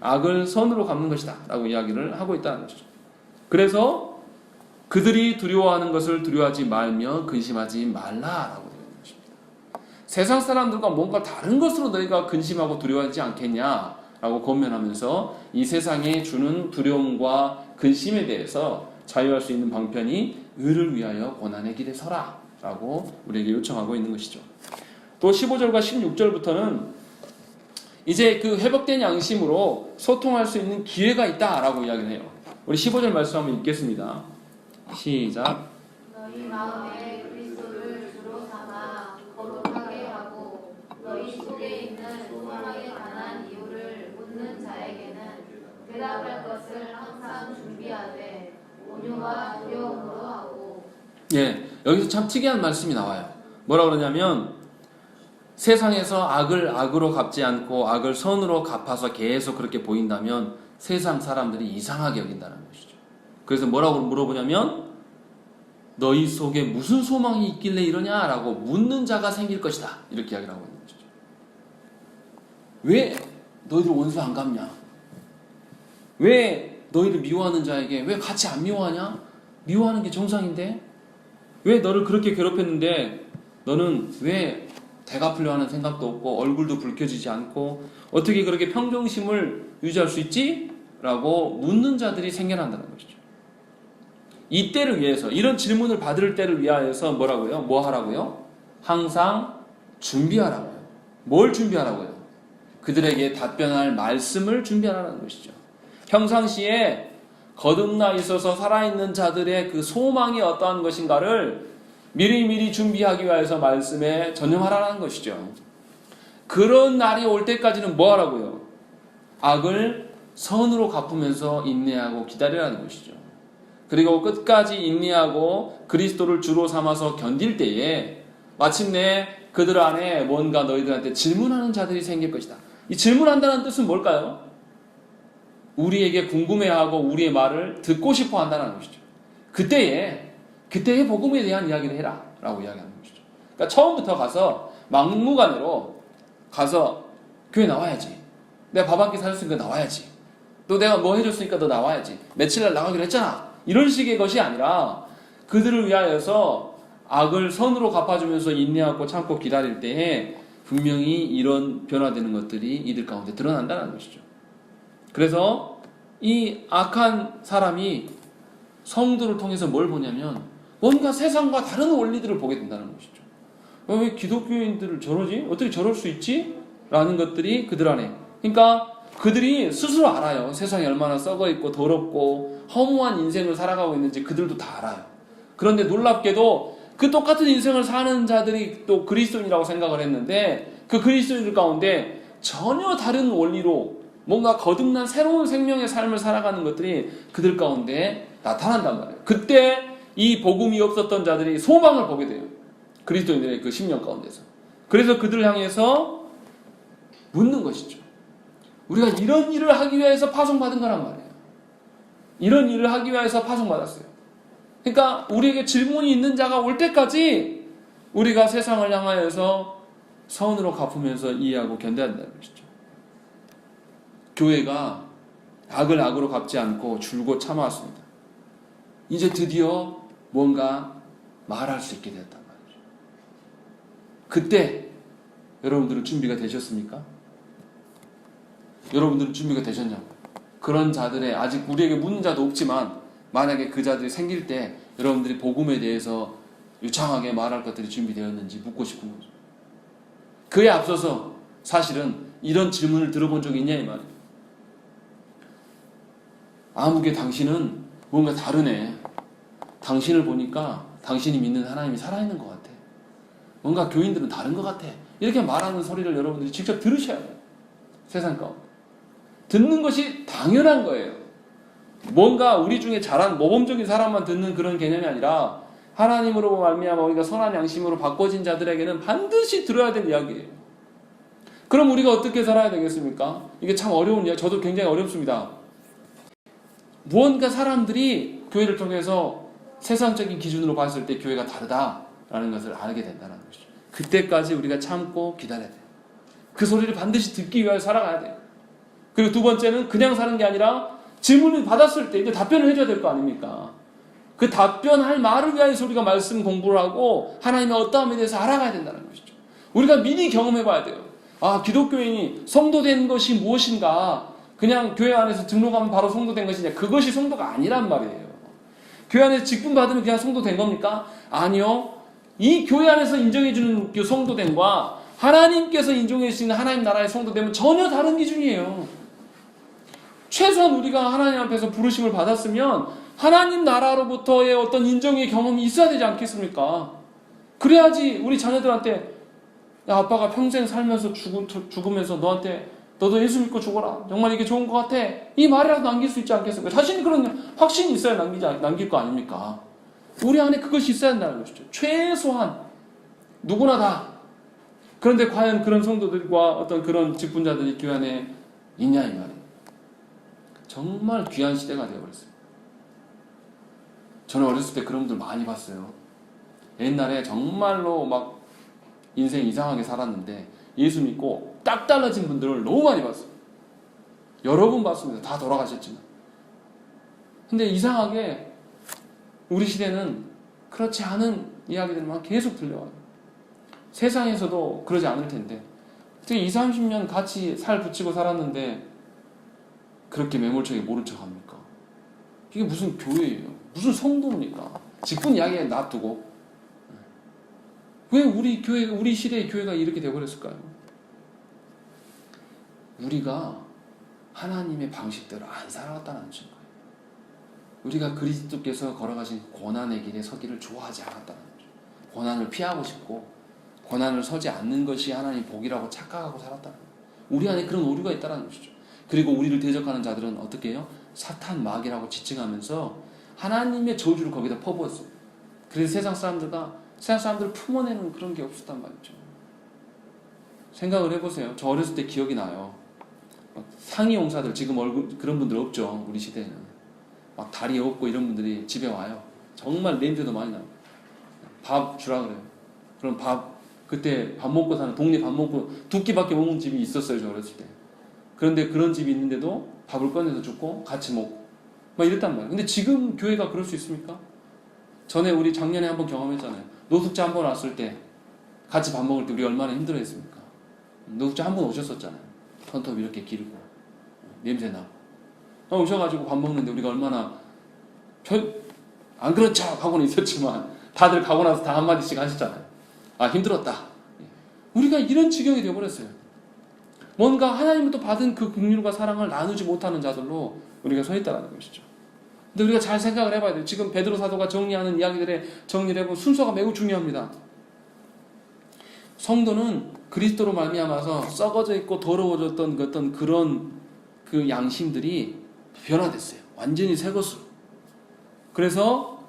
악을 선으로 갚는 것이다. 라고 이야기를 하고 있다는 것이죠. 그래서 그들이 두려워하는 것을 두려워하지 말며 근심하지 말라라고 되어 있는 것입니다. 세상 사람들과 뭔가 다른 것으로 너희가 근심하고 두려워하지 않겠냐라고 권면하면서 이 세상에 주는 두려움과 근심에 대해서 자유할 수 있는 방편이 의를 위하여 고난의 길에 서라라고 우리에게 요청하고 있는 것이죠. 또 15절과 16절부터는 이제 그 회복된 양심으로 소통할 수 있는 기회가 있다라고 이야기를 해요. 우리 15절 말씀 한번 읽겠습니다. 시작. 너희 마음에 그리스도를 주로 삼아 거룩하게 하고 너희 속에 있는 소망에 관한 이유를 묻는 자에게는 것을 항상 준비하되 온유와 두려움으로 하고. 예, 여기서 참 특이한 말씀이 나와요. 뭐라 그러냐면 세상에서 악을 악으로 갚지 않고 악을 선으로 갚아서 계속 그렇게 보인다면 세상 사람들이 이상하게 여긴다는 것이죠. 그래서 뭐라고 물어보냐면 너희 속에 무슨 소망이 있길래 이러냐라고 묻는 자가 생길 것이다. 이렇게 이야기를 하고 있는 것이죠. 왜 너희들 원수 안 갚냐? 왜 너희를 미워하는 자에게 왜 같이 안 미워하냐? 미워하는 게 정상인데? 왜 너를 그렇게 괴롭혔는데 너는 왜 대갚으려 하는 생각도 없고 얼굴도 붉혀지지 않고 어떻게 그렇게 평정심을 유지할 수 있지? 라고 묻는 자들이 생겨난다는 것이죠. 이 때를 위해서 이런 질문을 받을 때를 위하여서 뭐라고요? 뭐 하라고요? 항상 준비하라고요. 뭘 준비하라고요? 그들에게 답변할 말씀을 준비하라는 것이죠. 평상시에 거듭나 있어서 살아있는 자들의 그 소망이 어떠한 것인가를 미리미리 준비하기 위해서 말씀에 전념하라는 것이죠. 그런 날이 올 때까지는 뭐 하라고요? 악을 선으로 갚으면서 인내하고 기다리라는 것이죠. 그리고 끝까지 인내하고 그리스도를 주로 삼아서 견딜 때에 마침내 그들 안에 뭔가 너희들한테 질문하는 자들이 생길 것이다. 이 질문한다는 뜻은 뭘까요? 우리에게 궁금해하고 우리의 말을 듣고 싶어 한다는 것이죠. 그때의 복음에 대한 이야기를 해라 라고 이야기하는 것이죠. 그러니까 처음부터 가서 막무가내로 가서 교회 나와야지. 내가 밥 한 끼 사줬으니까 나와야지. 또 내가 뭐 해줬으니까 너 나와야지. 며칠날 나가기로 했잖아. 이런 식의 것이 아니라 그들을 위하여서 악을 선으로 갚아주면서 인내하고 참고 기다릴 때에 분명히 이런 변화되는 것들이 이들 가운데 드러난다는 것이죠. 그래서 이 악한 사람이 성도를 통해서 뭘 보냐면 뭔가 세상과 다른 원리들을 보게 된다는 것이죠. 왜 기독교인들을 저러지? 어떻게 저럴 수 있지? 라는 것들이 그들 안에. 그러니까 그들이 스스로 알아요. 세상이 얼마나 썩어있고 더럽고 허무한 인생을 살아가고 있는지 그들도 다 알아요. 그런데 놀랍게도 그 똑같은 인생을 사는 자들이 또 그리스도인이라고 생각을 했는데 그 그리스도인들 가운데 전혀 다른 원리로 뭔가 거듭난 새로운 생명의 삶을 살아가는 것들이 그들 가운데 나타난단 말이에요. 그때 이 복음이 없었던 자들이 소망을 보게 돼요. 그리스도인들의 그 심령 가운데서. 그래서 그들을 향해서 묻는 것이죠. 우리가 이런 일을 하기 위해서 파송받은 거란 말이에요. 이런 일을 하기 위해서 파송받았어요. 그러니까 우리에게 질문이 있는 자가 올 때까지 우리가 세상을 향하여서 선으로 갚으면서 이해하고 견뎌야 한다는 것이죠. 교회가 악을 악으로 갚지 않고 줄곧 참아왔습니다. 이제 드디어 뭔가 말할 수 있게 되었단 말이죠. 그때 여러분들은 준비가 되셨습니까? 여러분들은 준비가 되셨냐고요? 그런 자들의 아직 우리에게 묻는 자도 없지만 만약에 그 자들이 생길 때 여러분들이 복음에 대해서 유창하게 말할 것들이 준비되었는지 묻고 싶은 거죠. 그에 앞서서 사실은 이런 질문을 들어본 적이 있냐 이 말이에요. 아무개 당신은 뭔가 다르네. 당신을 보니까 당신이 믿는 하나님이 살아있는 것 같아. 뭔가 교인들은 다른 것 같아. 이렇게 말하는 소리를 여러분들이 직접 들으셔야 돼요. 세상 가운데. 듣는 것이 당연한 거예요. 뭔가 우리 중에 잘한 모범적인 사람만 듣는 그런 개념이 아니라 하나님으로 말미암아 우리가 선한 양심으로 바꿔진 자들에게는 반드시 들어야 될 이야기예요. 그럼 우리가 어떻게 살아야 되겠습니까? 이게 참 어려운 이야기, 저도 굉장히 어렵습니다. 무언가 사람들이 교회를 통해서 세상적인 기준으로 봤을 때 교회가 다르다라는 것을 알게 된다는 것이죠. 그때까지 우리가 참고 기다려야 돼요. 그 소리를 반드시 듣기 위하여 살아가야 돼요. 그리고 두 번째는 그냥 사는 게 아니라 질문을 받았을 때 이제 답변을 해줘야 될 거 아닙니까? 그 답변할 말을 위하여서 우리가 말씀 공부를 하고 하나님의 어떠함에 대해서 알아가야 된다는 것이죠. 우리가 미리 경험해 봐야 돼요. 아, 기독교인이 성도된 것이 무엇인가? 그냥 교회 안에서 등록하면 바로 성도된 것이냐? 그것이 성도가 아니란 말이에요. 교회 안에서 직분 받으면 그냥 성도된 겁니까? 아니요. 이 교회 안에서 인정해주는 그 성도됨과 하나님께서 인정해 주시는 하나님 나라의 성도됨은 전혀 다른 기준이에요. 최소한 우리가 하나님 앞에서 부르심을 받았으면 하나님 나라로부터의 어떤 인정의 경험이 있어야 되지 않겠습니까? 그래야지 우리 자녀들한테 야, 아빠가 평생 살면서 죽으면서 너한테 너도 예수 믿고 죽어라. 정말 이게 좋은 것 같아. 이 말이라도 남길 수 있지 않겠습니까? 자신이 그런 확신이 있어야 남길 거 아닙니까? 우리 안에 그것이 있어야 한다는 것이죠. 최소한 누구나 다. 그런데 과연 그런 성도들과 어떤 그런 직분자들이 교회 안에 있냐 이 말이에요. 정말 귀한 시대가 되어버렸어요. 저는 어렸을 때 그런 분들 많이 봤어요. 옛날에 정말로 막 인생 이상하게 살았는데 예수 믿고 딱 달라진 분들을 너무 많이 봤어요. 여러 분 봤습니다. 다 돌아가셨지만. 근데 이상하게 우리 시대는 그렇지 않은 이야기들만 계속 들려와요. 세상에서도 그러지 않을 텐데 어떻게 20, 30년 같이 살 붙이고 살았는데 그렇게 매몰차게 모른 척 합니까? 이게 무슨 교회예요? 무슨 성도입니까? 직분 이야기에 놔두고 왜 우리 교회, 우리 시대의 교회가 이렇게 되어버렸을까요? 우리가 하나님의 방식대로 안 살아왔다는 거예요. 우리가 그리스도께서 걸어가신 고난의 길에 서기를 좋아하지 않았다는 거죠. 고난을 피하고 싶고 고난을 서지 않는 것이 하나님 복이라고 착각하고 살았다는 거예요. 우리 안에 그런 오류가 있다는 것이죠. 그리고 우리를 대적하는 자들은 어떻게 해요? 사탄 마귀라고 지칭하면서 하나님의 저주를 거기다 퍼부었어요. 그래서 세상 사람들을 품어내는 그런 게 없었단 말이죠. 생각을 해보세요. 저 어렸을 때 기억이 나요. 상위 용사들, 지금 얼굴 그런 분들 없죠. 우리 시대에는 막 다리 없고 이런 분들이 집에 와요. 정말 냄새도 많이 나요. 밥 주라 그래요. 그럼 그때 밥 먹고 사는, 동네 밥 먹고 두 끼밖에 먹는 집이 있었어요. 저 어렸을 때. 그런데 그런 집이 있는데도 밥을 꺼내서 줬고 같이 먹고 막 이랬단 말이에요. 근데 지금 교회가 그럴 수 있습니까? 전에 우리 작년에 한번 경험했잖아요. 노숙자 한 번 왔을 때 같이 밥 먹을 때 우리 얼마나 힘들어했습니까? 노숙자 한 번 오셨었잖아요. 손톱 이렇게 기르고 냄새 나고 오셔가지고 밥 먹는데 우리가 얼마나 안 그렇죠 하고는 있었지만 다들 가고 나서 다 한마디씩 하셨잖아요. 아 힘들었다. 우리가 이런 지경이 되어버렸어요. 뭔가 하나님부터 받은 그 긍휼과 사랑을 나누지 못하는 자들로 우리가 서 있다는 것이죠. 근데 우리가 잘 생각을 해봐야 돼요. 지금 베드로 사도가 정리하는 이야기들의 정리를 해보면 순서가 매우 중요합니다. 성도는 그리스도로 말미암아서 썩어져 있고 더러워졌던 어떤 그런 그 양심들이 변화됐어요. 완전히 새 것으로. 그래서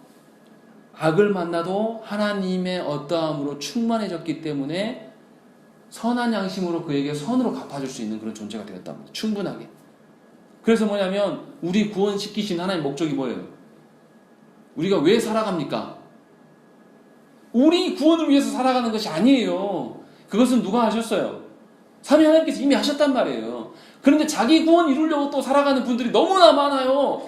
악을 만나도 하나님의 어떠함으로 충만해졌기 때문에 선한 양심으로 그에게 선으로 갚아줄 수 있는 그런 존재가 되었단 말이에요. 충분하게. 그래서 뭐냐면 우리 구원시키신 하나님의 목적이 뭐예요? 우리가 왜 살아갑니까? 우리 구원을 위해서 살아가는 것이 아니에요. 그것은 누가 하셨어요? 삼위 하나님께서 이미 하셨단 말이에요. 그런데 자기 구원 이루려고 또 살아가는 분들이 너무나 많아요.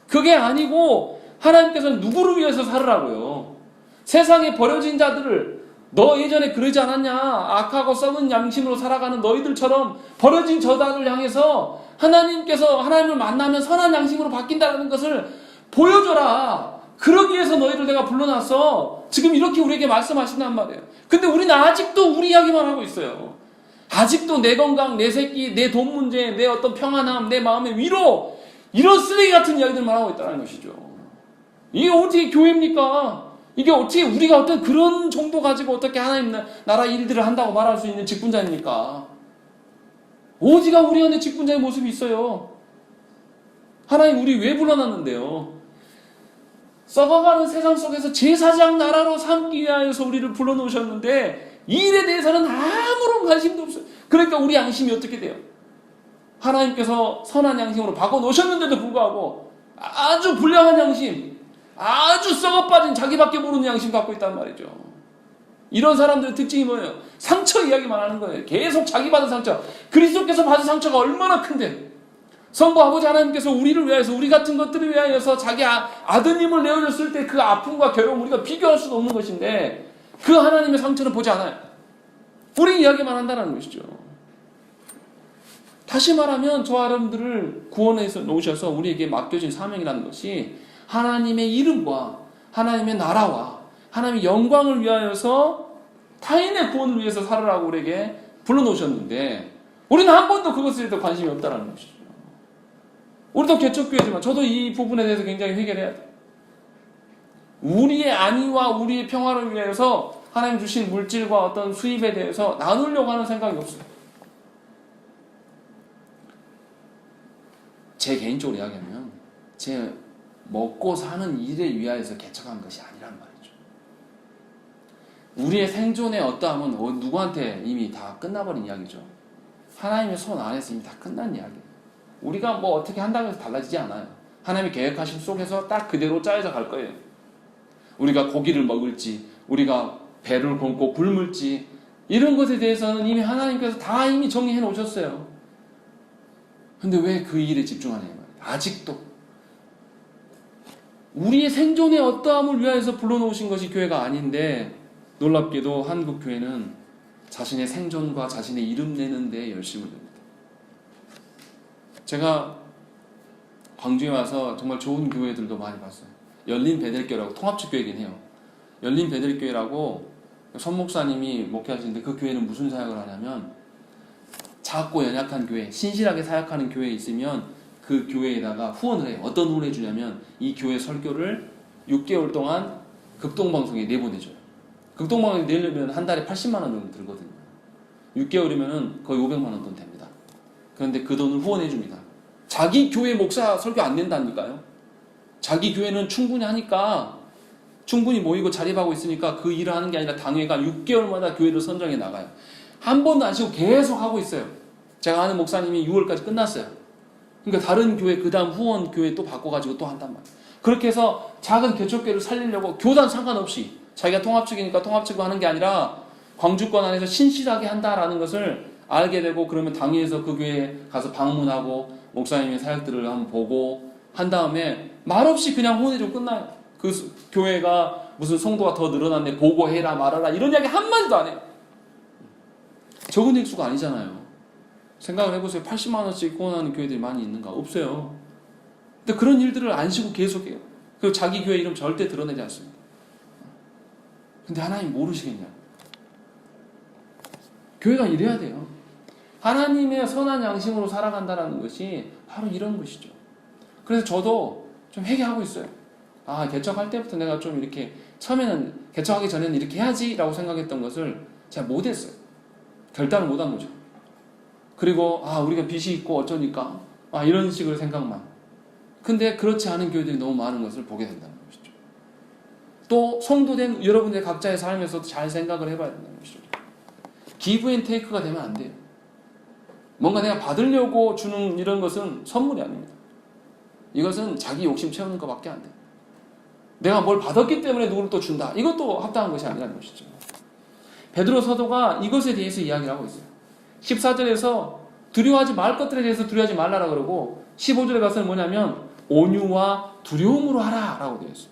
그게 아니고 하나님께서는 누구를 위해서 살으라고요? 세상에 버려진 자들을 너 예전에 그러지 않았냐? 악하고 썩은 양심으로 살아가는 너희들처럼 버려진 저자를 향해서 하나님께서 하나님을 만나면 선한 양심으로 바뀐다는 것을 보여줘라. 그러기 위해서 너희를 내가 불러놨어. 지금 이렇게 우리에게 말씀하신단 말이에요. 근데 우리는 아직도 우리 이야기만 하고 있어요. 아직도 내 건강, 내 새끼, 내 돈 문제, 내 어떤 평안함, 내 마음의 위로 이런 쓰레기 같은 이야기들만 하고 있다는 것이죠. 이게 어떻게 교회입니까? 이게 어떻게 우리가 어떤 그런 정도 가지고 어떻게 하나님 나라 일들을 한다고 말할 수 있는 직분자입니까? 어디가 우리 안에 직분자의 모습이 있어요? 하나님 우리 왜 불러놨는데요? 썩어가는 세상 속에서 제사장 나라로 삼기 위하여서 우리를 불러놓으셨는데 이 일에 대해서는 아무런 관심도 없어요. 그러니까 우리 양심이 어떻게 돼요? 하나님께서 선한 양심으로 바꿔놓으셨는데도 불구하고 아주 불량한 양심, 아주 썩어빠진 자기밖에 모르는 양심 갖고 있단 말이죠. 이런 사람들의 특징이 뭐예요? 상처 이야기만 하는 거예요. 계속 자기 받은 상처. 그리스도께서 받은 상처가 얼마나 큰데 성부 아버지 하나님께서 우리를 위하여서 우리 같은 것들을 위하여서 자기 아드님을 내어줬을 때 그 아픔과 괴로움 우리가 비교할 수도 없는 것인데 그 하나님의 상처는 보지 않아요. 우리 이야기만 한다는 것이죠. 다시 말하면 저와 여러분들을 구원해서 놓으셔서 우리에게 맡겨진 사명이라는 것이 하나님의 이름과 하나님의 나라와 하나님의 영광을 위하여서 타인의 구원을 위해서 살으라고 우리에게 불러놓으셨는데 우리는 한 번도 그것에 대해 관심이 없다는 것이죠. 우리도 개척교회지만 저도 이 부분에 대해서 굉장히 회개해야 돼요. 우리의 안위와 우리의 평화를 위해서 하나님 주신 물질과 어떤 수입에 대해서 나누려고 하는 생각이 없어요. 제 개인적으로 이야기하면 제 먹고 사는 일에 위하여서 개척한 것이 아니란 말이죠. 우리의 생존의 어떠함은 누구한테 이미 다 끝나버린 이야기죠. 하나님의 손 안에서 이미 다 끝난 이야기예요. 우리가 뭐 어떻게 한다고 해서 달라지지 않아요. 하나님이 계획하신 속에서 딱 그대로 짜여져 갈 거예요. 우리가 고기를 먹을지, 우리가 배를 굶고 굶을지, 이런 것에 대해서는 이미 하나님께서 다 이미 정리해 놓으셨어요. 근데 왜 그 일에 집중하냐 말이에요. 아직도 우리의 생존의 어떠함을 위하여서 불러놓으신 것이 교회가 아닌데, 놀랍게도 한국 교회는 자신의 생존과 자신의 이름 내는 데 열심을 냅니다. 제가 광주에 와서 정말 좋은 교회들도 많이 봤어요. 열린 베델교회라고, 통합적 교회이긴 해요. 열린 베델교회라고 선 목사님이 목회하시는데, 그 교회는 무슨 사역을 하냐면, 작고 연약한 교회, 신실하게 사역하는 교회에 있으면 그 교회에다가 후원을 해요. 어떤 후원을 해주냐면, 이 교회 설교를 6개월 동안 극동방송에 내보내줘요. 극동방송에 내려면 한 달에 80만 원 정도 들거든요. 6개월이면 거의 500만 원 돈 됩니다. 그런데 그 돈을 후원해 줍니다. 자기 교회 목사 설교 안 낸다니까요. 자기 교회는 충분히 하니까, 충분히 모이고 자립하고 있으니까 그 일을 하는 게 아니라 당회가 6개월마다 교회를 선정해 나가요. 한 번도 안 쉬고 계속 하고 있어요. 제가 아는 목사님이 6월까지 끝났어요. 그러니까 다른 교회 그 다음 후원 교회 또 바꿔가지고 또 한단 말이에요. 그렇게 해서 작은 개척교회를 살리려고 교단 상관없이 자기가 통합측이니까 통합측으로 하는 게 아니라 광주권 안에서 신실하게 한다라는 것을 알게 되고, 그러면 당회에서 그 교회에 가서 방문하고 목사님의 사역들을 한번 보고 한 다음에 말없이 그냥 후원해주고 끝나요. 그 교회가 무슨 성도가 더 늘어났네, 보고해라 말아라 이런 이야기 한마디도 안 해요. 적은 액수가 아니잖아요. 생각을 해보세요. 80만 원씩 후원하는 교회들이 많이 있는가? 없어요. 근데 그런 일들을 안 쉬고 계속해요. 그리고 자기 교회 이름 절대 드러내지 않습니다. 근데 하나님 모르시겠냐? 교회가 이래야 돼요. 하나님의 선한 양심으로 살아간다는 것이 바로 이런 것이죠. 그래서 저도 좀 회개하고 있어요. 아, 개척할 때부터 내가 좀 이렇게, 처음에는 개척하기 전에는 이렇게 해야지 라고 생각했던 것을 제가 못했어요. 결단을 못한 거죠. 그리고 우리가 빚이 있고 어쩌니까 이런 식으로 생각만. 근데 그렇지 않은 교회들이 너무 많은 것을 보게 된다는 것이죠. 또 성도된 여러분들의 각자의 삶에서도 잘 생각을 해봐야 된다는 것이죠. 기브 앤 테이크가 되면 안 돼요. 뭔가 내가 받으려고 주는 이런 것은 선물이 아닙니다. 이것은 자기 욕심 채우는 것밖에 안 돼요. 내가 뭘 받았기 때문에 누구를 또 준다, 이것도 합당한 것이 아니라는 것이죠. 베드로 사도가 이것에 대해서 이야기를 하고 있어요. 14절에서 두려워하지 말 것들에 대해서 두려워하지 말라라 그러고, 15절에 가서는 뭐냐면 온유와 두려움으로 하라 라고 되어 있어요.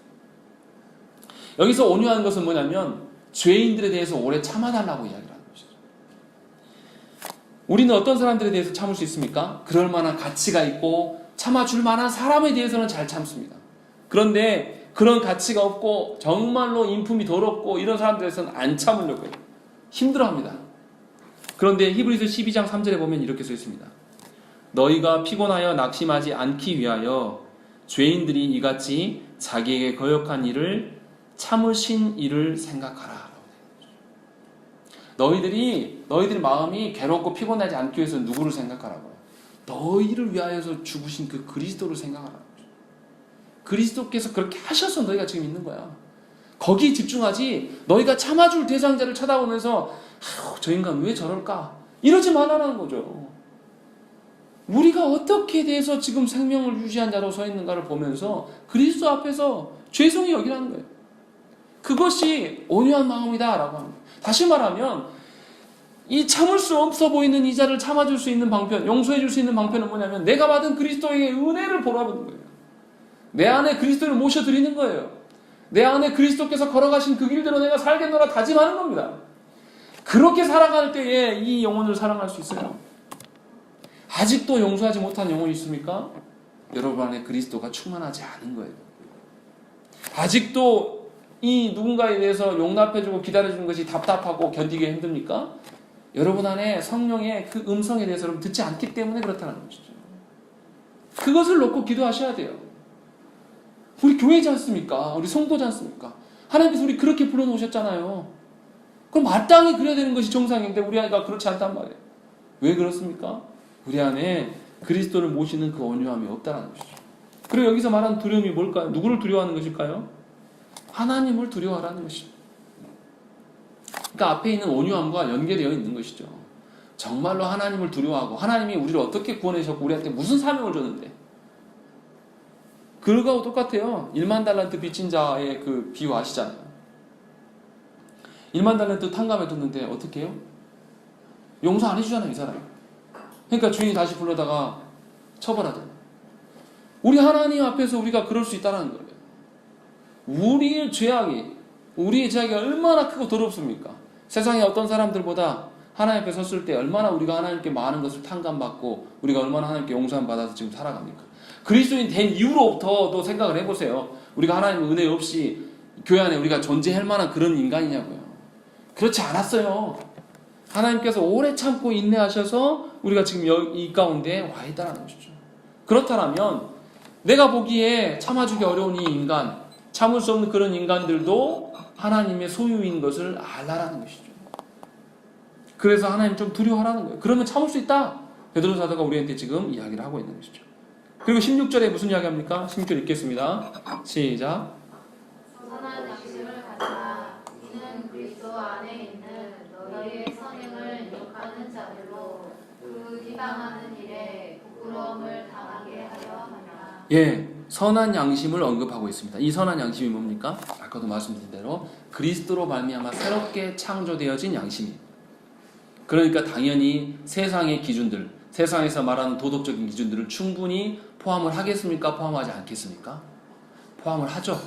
여기서 온유한 것은 뭐냐면 죄인들에 대해서 오래 참아달라고 이야기를 하는 것이죠. 우리는 어떤 사람들에 대해서 참을 수 있습니까? 그럴 만한 가치가 있고 참아줄 만한 사람에 대해서는 잘 참습니다. 그런데 그런 가치가 없고 정말로 인품이 더럽고 이런 사람들에서는 안 참으려고 해요. 힘들어합니다. 그런데 히브리서 12장 3절에 보면 이렇게 써 있습니다. 너희가 피곤하여 낙심하지 않기 위하여 죄인들이 이같이 자기에게 거역한 일을 참으신 일을 생각하라. 너희들이 마음이 괴롭고 피곤하지 않기 위해서 누구를 생각하라고요? 너희를 위하여서 죽으신 그 그리스도를 생각하라고. 그리스도께서 그렇게 하셔서 너희가 지금 있는 거야. 거기에 집중하지, 너희가 참아줄 대상자를 쳐다보면서 저 인간 왜 저럴까? 이러지 말라는 거죠. 우리가 어떻게 돼서 지금 생명을 유지한 자로 서 있는가를 보면서 그리스도 앞에서 죄송히 여기라는 거예요. 그것이 온유한 마음이다 라고 합니다. 다시 말하면 이 참을 수 없어 보이는 이 자를 참아줄 수 있는 방편, 용서해줄 수 있는 방편은 뭐냐면 내가 받은 그리스도의 은혜를 보라보는 거예요. 내 안에 그리스도를 모셔드리는 거예요. 내 안에 그리스도께서 걸어가신 그 길대로 내가 살겠노라 다짐하는 겁니다. 그렇게 살아갈 때에 이 영혼을 사랑할 수 있어요. 아직도 용서하지 못한 영혼이 있습니까? 여러분 안에 그리스도가 충만하지 않은 거예요. 아직도 이 누군가에 대해서 용납해주고 기다려주는 것이 답답하고 견디기 힘듭니까? 여러분 안에 성령의 그 음성에 대해서 여러분 듣지 않기 때문에 그렇다는 것이죠. 그것을 놓고 기도하셔야 돼요. 우리 교회지 않습니까? 우리 성도지 않습니까? 하나님께서 우리 그렇게 불러놓으셨잖아요. 그럼 마땅히 그래야 되는 것이 정상인데 우리 안에가 그렇지 않단 말이에요. 왜 그렇습니까? 우리 안에 그리스도를 모시는 그 온유함이 없다는 것이죠. 그리고 여기서 말하는 두려움이 뭘까요? 누구를 두려워하는 것일까요? 하나님을 두려워하라는 것이죠. 그러니까 앞에 있는 온유함과 연계되어 있는 것이죠. 정말로 하나님을 두려워하고 하나님이 우리를 어떻게 구원하셨고 우리한테 무슨 사명을 줬는데 그거하고 똑같아요. 1만 달란트 빚진 자의 그 비유 아시잖아요. 1만 달란트 탕감해 뒀는데 어떻게 해요? 용서 안 해주잖아요, 이 사람이. 그러니까 주인이 다시 불러다가 처벌하잖아요. 우리 하나님 앞에서 우리가 그럴 수 있다는 거예요. 우리의 죄악이 얼마나 크고 더럽습니까? 세상의 어떤 사람들보다 하나님 앞에 섰을 때 얼마나 우리가 하나님께 많은 것을 탕감받고 우리가 얼마나 하나님께 용서함 받아서 지금 살아갑니까? 그리스도인 된 이후로부터도 생각을 해보세요. 우리가 하나님의 은혜 없이 교회 안에 우리가 존재할 만한 그런 인간이냐고요. 그렇지 않았어요. 하나님께서 오래 참고 인내하셔서 우리가 지금 이 가운데 와 있다는 것이죠. 그렇다면 내가 보기에 참아주기 어려운 이 인간, 참을 수 없는 그런 인간들도 하나님의 소유인 것을 알라라는 것이죠. 그래서 하나님 좀 두려워하라는 거예요. 그러면 참을 수 있다. 베드로 사도가 우리한테 지금 이야기를 하고 있는 것이죠. 그리고 16절에 무슨 이야기 합니까? 16절 읽겠습니다. 시작. 선한 양심을 가지라. 이는 그리스도 안에 있는 너희의 선행을 욕하는 자들로 그 비방하는 일에 부끄러움을 당하게 하려 하냐. 예, 선한 양심을 언급하고 있습니다. 이 선한 양심이 뭡니까? 아까도 말씀드린 대로 그리스도로 말미암아 새롭게 창조되어진 양심이에요. 그러니까 당연히 세상의 기준들, 세상에서 말하는 도덕적인 기준들을 충분히 포함을 하겠습니까? 포함하지 않겠습니까? 포함을 하죠.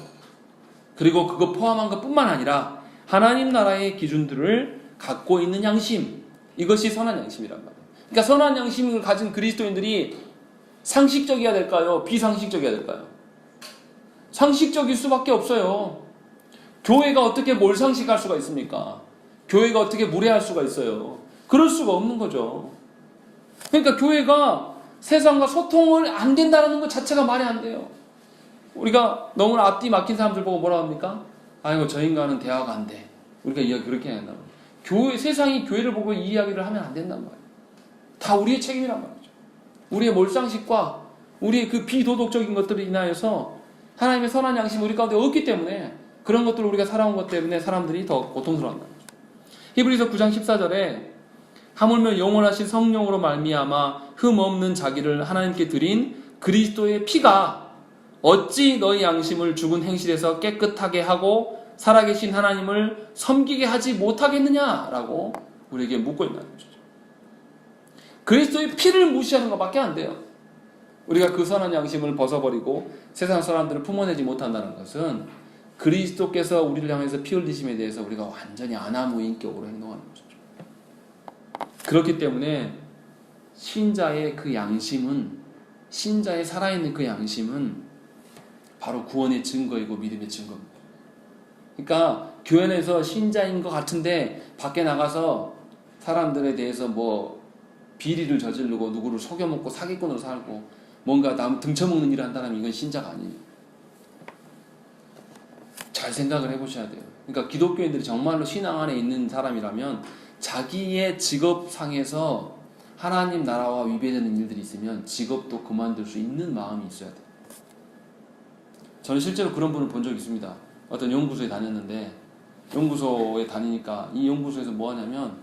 그리고 그거 포함한 것뿐만 아니라 하나님 나라의 기준들을 갖고 있는 양심, 이것이 선한 양심이란 말이에요. 그러니까 선한 양심을 가진 그리스도인들이 상식적이어야 될까요? 비상식적이어야 될까요? 상식적일 수밖에 없어요. 교회가 어떻게 몰상식할 수가 있습니까? 교회가 어떻게 무례할 수가 있어요? 그럴 수가 없는 거죠. 그러니까 교회가 세상과 소통을 안 된다는 것 자체가 말이 안 돼요. 우리가 너무나 앞뒤 막힌 사람들 보고 뭐라 합니까? 아이고 저 인간은 대화가 안 돼. 우리가 이야기 그렇게 해야 된다고. 세상이 교회를 보고 이 이야기를 하면 안 된단 말이에요. 다 우리의 책임이란 말이죠. 우리의 몰상식과 우리의 그 비도덕적인 것들을 인하여서 하나님의 선한 양심이 우리 가운데 없기 때문에 그런 것들을 우리가 살아온 것 때문에 사람들이 더 고통스러워한다. 히브리서 9장 14절에 하물며 영원하신 성령으로 말미암아 흠 없는 자기를 하나님께 드린 그리스도의 피가 어찌 너희 양심을 죽은 행실에서 깨끗하게 하고 살아계신 하나님을 섬기게 하지 못하겠느냐라고 우리에게 묻고 있는 것이죠. 그리스도의 피를 무시하는 것밖에 안 돼요. 우리가 그 선한 양심을 벗어버리고 세상 사람들을 품어내지 못한다는 것은 그리스도께서 우리를 향해서 피 흘리심에 대해서 우리가 완전히 아나무인격으로 행동하는 것이죠. 그렇기 때문에 신자의 그 양심은, 신자의 살아있는 그 양심은 바로 구원의 증거이고 믿음의 증거입니다. 그러니까 교회 내에서 신자인 것 같은데 밖에 나가서 사람들에 대해서 뭐 비리를 저지르고 누구를 속여먹고 사기꾼으로 살고 뭔가 남 등쳐먹는 일을 한다면 이건 신자가 아니에요. 잘 생각을 해보셔야 돼요. 그러니까 기독교인들이 정말로 신앙 안에 있는 사람이라면 자기의 직업상에서 하나님 나라와 위배되는 일들이 있으면 직업도 그만둘 수 있는 마음이 있어야 돼요. 저는 실제로 그런 분을 본 적이 있습니다. 어떤 연구소에 다녔는데 연구소에 다니니까 이 연구소에서 뭐 하냐면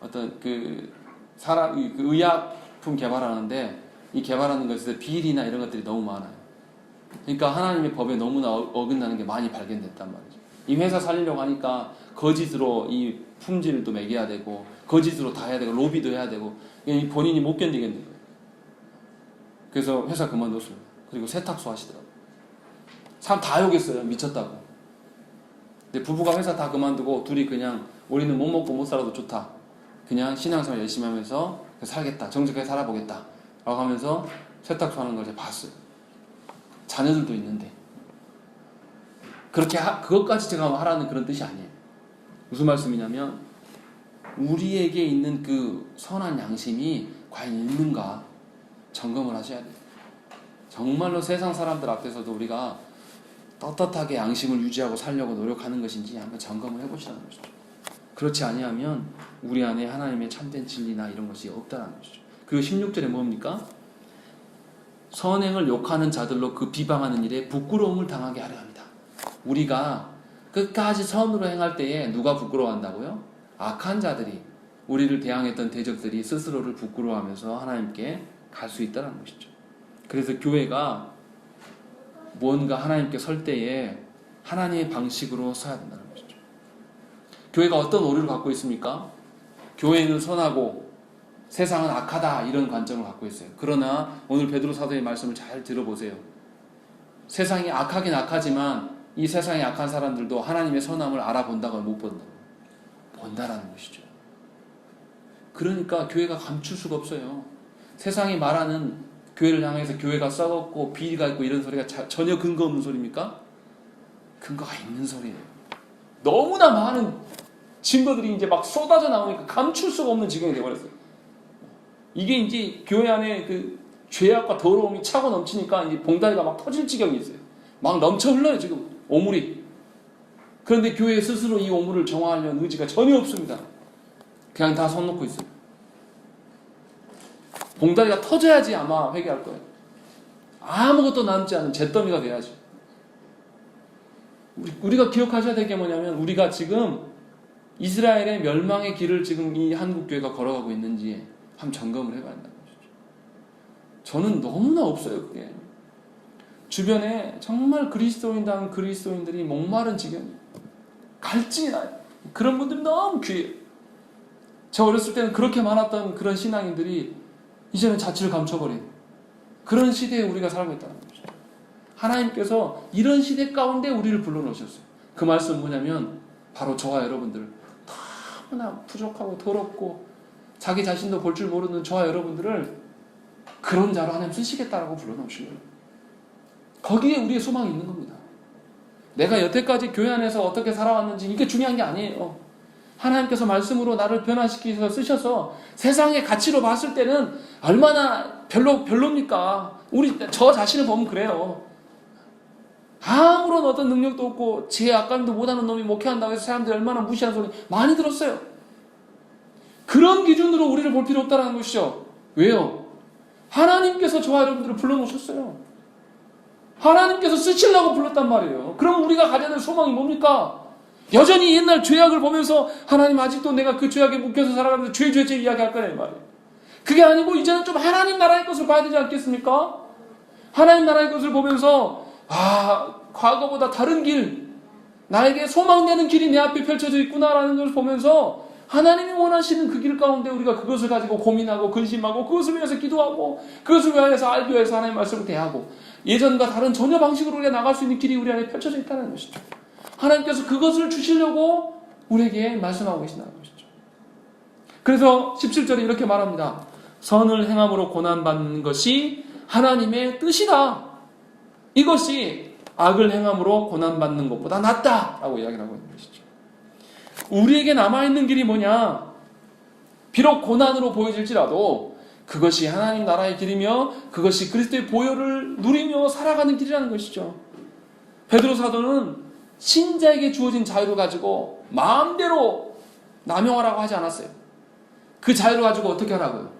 어떤 그 의약품 개발하는데 이 개발하는 것에서 비리나 이런 것들이 너무 많아요. 그러니까 하나님의 법에 너무나 어긋나는 게 많이 발견됐단 말이죠. 이 회사 살리려고 하니까 거짓으로 이 품질도 매겨야 되고 거짓으로 다 해야 되고 로비도 해야 되고 본인이 못 견디겠는 거예요. 그래서 회사 그만뒀어요. 그리고 세탁소 하시더라고요. 사람 다 욕했어요. 미쳤다고. 근데 부부가 회사 다 그만두고 둘이 그냥 우리는 못 먹고 못 살아도 좋다. 그냥 신앙생활 열심히 하면서 살겠다. 정직하게 살아보겠다. 라고 하면서 세탁소 하는 걸 제가 봤어요. 자녀들도 있는데. 그렇게 그것까지 제가 하라는 그런 뜻이 아니에요. 무슨 말씀이냐면 우리에게 있는 그 선한 양심이 과연 있는가 점검을 하셔야 돼요. 정말로 세상 사람들 앞에서도 우리가 떳떳하게 양심을 유지하고 살려고 노력하는 것인지 한번 점검을 해보시라는 것이죠. 그렇지 아니하면 우리 안에 하나님의 참된 진리나 이런 것이 없다는 것이죠. 그리고 16절에 뭡니까? 선행을 욕하는 자들로 그 비방하는 일에 부끄러움을 당하게 하려 합니다. 우리가 끝까지 선으로 행할 때에 누가 부끄러워한다고요? 악한 자들이, 우리를 대항했던 대적들이 스스로를 부끄러워하면서 하나님께 갈 수 있다는 것이죠. 그래서 교회가 뭔가 하나님께 설 때에 하나님의 방식으로 서야 된다는 것이죠. 교회가 어떤 오류를 갖고 있습니까? 교회는 선하고 세상은 악하다, 이런 관점을 갖고 있어요. 그러나 오늘 베드로 사도의 말씀을 잘 들어보세요. 세상이 악하긴 악하지만 이 세상에 악한 사람들도 하나님의 선함을 알아본다고 못 본다라는 것이죠. 그러니까 교회가 감출 수가 없어요. 세상이 말하는 교회를 향해서 교회가 썩었고 비리가 있고 이런 소리가 전혀 근거 없는 소리입니까? 근거가 있는 소리예요. 너무나 많은 증거들이 이제 막 쏟아져 나오니까 감출 수가 없는 지경이 되어버렸어요. 이게 이제 교회 안에 그 죄악과 더러움이 차고 넘치니까 이제 봉다리가 막 터질 지경이 있어요. 막 넘쳐 흘러요, 지금 오물이. 그런데 교회 스스로 이 오물을 정화하려는 의지가 전혀 없습니다. 그냥 다 손 놓고 있어요. 봉다리가 터져야지 아마 회개할 거예요. 아무것도 남지 않은 잿더미가 돼야지. 우리가 기억하셔야 될 게 뭐냐면, 우리가 지금 이스라엘의 멸망의 길을 지금 이 한국교회가 걸어가고 있는지 한번 점검을 해봐야 한다는 것이죠. 저는 너무나 없어요, 그게. 주변에 정말 그리스도인다운 그리스도인들이 목마른 지경이에요. 갈증이 나요. 그런 분들이 너무 귀해요. 저 어렸을 때는 그렇게 많았던 그런 신앙인들이 이제는 자취를 감춰버린 그런 시대에 우리가 살고 있다는 것이죠. 하나님께서 이런 시대 가운데 우리를 불러놓으셨어요. 그 말씀은 뭐냐면 바로 저와 여러분들, 너무나 부족하고 더럽고 자기 자신도 볼 줄 모르는 저와 여러분들을 그런 자로 하나님 쓰시겠다라고 불러놓으신 거예요. 거기에 우리의 소망이 있는 겁니다. 내가 여태까지 교회 안에서 어떻게 살아왔는지 이게 중요한 게 아니에요. 하나님께서 말씀으로 나를 변화시키셔서 쓰셔서 세상의 가치로 봤을 때는 얼마나 별로입니까? 저 자신을 보면 그래요. 아무런 어떤 능력도 없고 제 악감도 못하는 놈이 목회한다고 해서 사람들이 얼마나 무시하는 소리 많이 들었어요. 그런 기준으로 우리를 볼 필요 없다는 것이죠. 왜요? 하나님께서 저와 여러분들을 불러놓으셨어요. 하나님께서 쓰시려고 불렀단 말이에요. 그럼 우리가 가져야 될 소망이 뭡니까? 여전히 옛날 죄악을 보면서 하나님 아직도 내가 그 죄악에 묶여서 살아가면서 죄 이야기할 거란 말이에요. 그게 아니고 이제는 좀 하나님 나라의 것을 봐야 되지 않겠습니까? 하나님 나라의 것을 보면서 과거보다 다른 길, 나에게 소망되는 길이 내 앞에 펼쳐져 있구나라는 것을 보면서 하나님이 원하시는 그 길 가운데 우리가 그것을 가지고 고민하고 근심하고 그것을 위해서 기도하고 그것을 위해서 알기 위해서 하나님의 말씀을 대하고 예전과 다른 전혀 방식으로 우리가 나갈 수 있는 길이 우리 안에 펼쳐져 있다는 것이죠. 하나님께서 그것을 주시려고 우리에게 말씀하고 계신다는 것이죠. 그래서 17절에 이렇게 말합니다. 선을 행함으로 고난받는 것이 하나님의 뜻이다. 이것이 악을 행함으로 고난받는 것보다 낫다라고 이야기를 하고 있는 것이죠. 우리에게 남아있는 길이 뭐냐? 비록 고난으로 보여질지라도 그것이 하나님 나라의 길이며 그것이 그리스도의 보혈을 누리며 살아가는 길이라는 것이죠. 베드로 사도는 신자에게 주어진 자유를 가지고 마음대로 남용하라고 하지 않았어요. 그 자유를 가지고 어떻게 하라고요?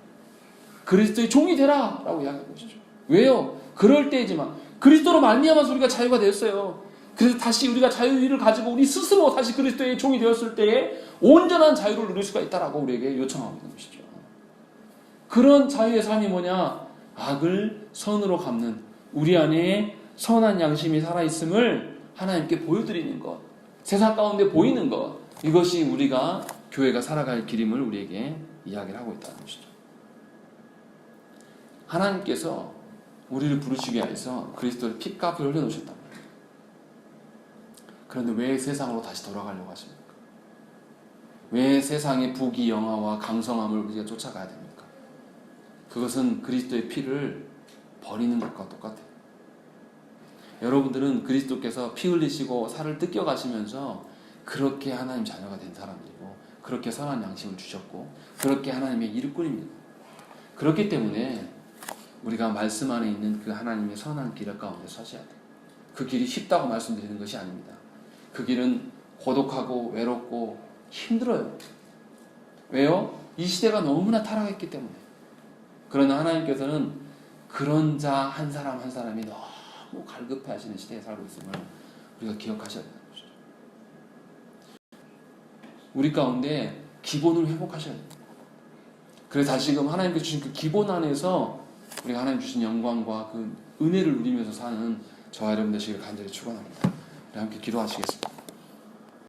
그리스도의 종이 되라 라고 이야기한 것이죠. 왜요? 그럴 때이지만 그리스도로 말미암아서 우리가 자유가 되었어요. 그래서 다시 우리가 자유를 가지고 우리 스스로 다시 그리스도의 종이 되었을 때에 온전한 자유를 누릴 수가 있다라고 우리에게 요청하고 있는 것이죠. 그런 자유의 삶이 뭐냐? 악을 선으로 갚는 우리 안에 선한 양심이 살아있음을 하나님께 보여드리는 것, 세상 가운데 보이는 것, 이것이 우리가 교회가 살아갈 길임을 우리에게 이야기를 하고 있다는 것이죠. 하나님께서 우리를 부르시기 위해서 그리스도의 피값을 흘려놓으셨단 말이에요. 그런데 왜 세상으로 다시 돌아가려고 하십니까? 왜 세상의 부귀 영화와 강성함을 우리가 쫓아가야 됩니까? 그것은 그리스도의 피를 버리는 것과 똑같아요. 여러분들은 그리스도께서 피 흘리시고 살을 뜯겨 가시면서 그렇게 하나님 자녀가 된 사람들이고 그렇게 선한 양심을 주셨고 그렇게 하나님의 일꾼입니다. 그렇기 때문에 우리가 말씀 안에 있는 그 하나님의 선한 길 가운데 서셔야 돼요. 그 길이 쉽다고 말씀드리는 것이 아닙니다. 그 길은 고독하고 외롭고 힘들어요. 왜요? 이 시대가 너무나 타락했기 때문에. 그러나 하나님께서는 그런 자 한 사람 한 사람이 너무 갈급해하시는 시대에 살고 있음을 우리가 기억하셔야 돼요. 우리 가운데 기본을 회복하셔야 돼요. 그래서 다시금 하나님께서 주신 그 기본 안에서 우리가 하나님 주신 영광과 그 은혜를 누리면서 사는 저와 여러분 되시길 간절히 축원합니다. 우리 함께 기도하시겠습니다.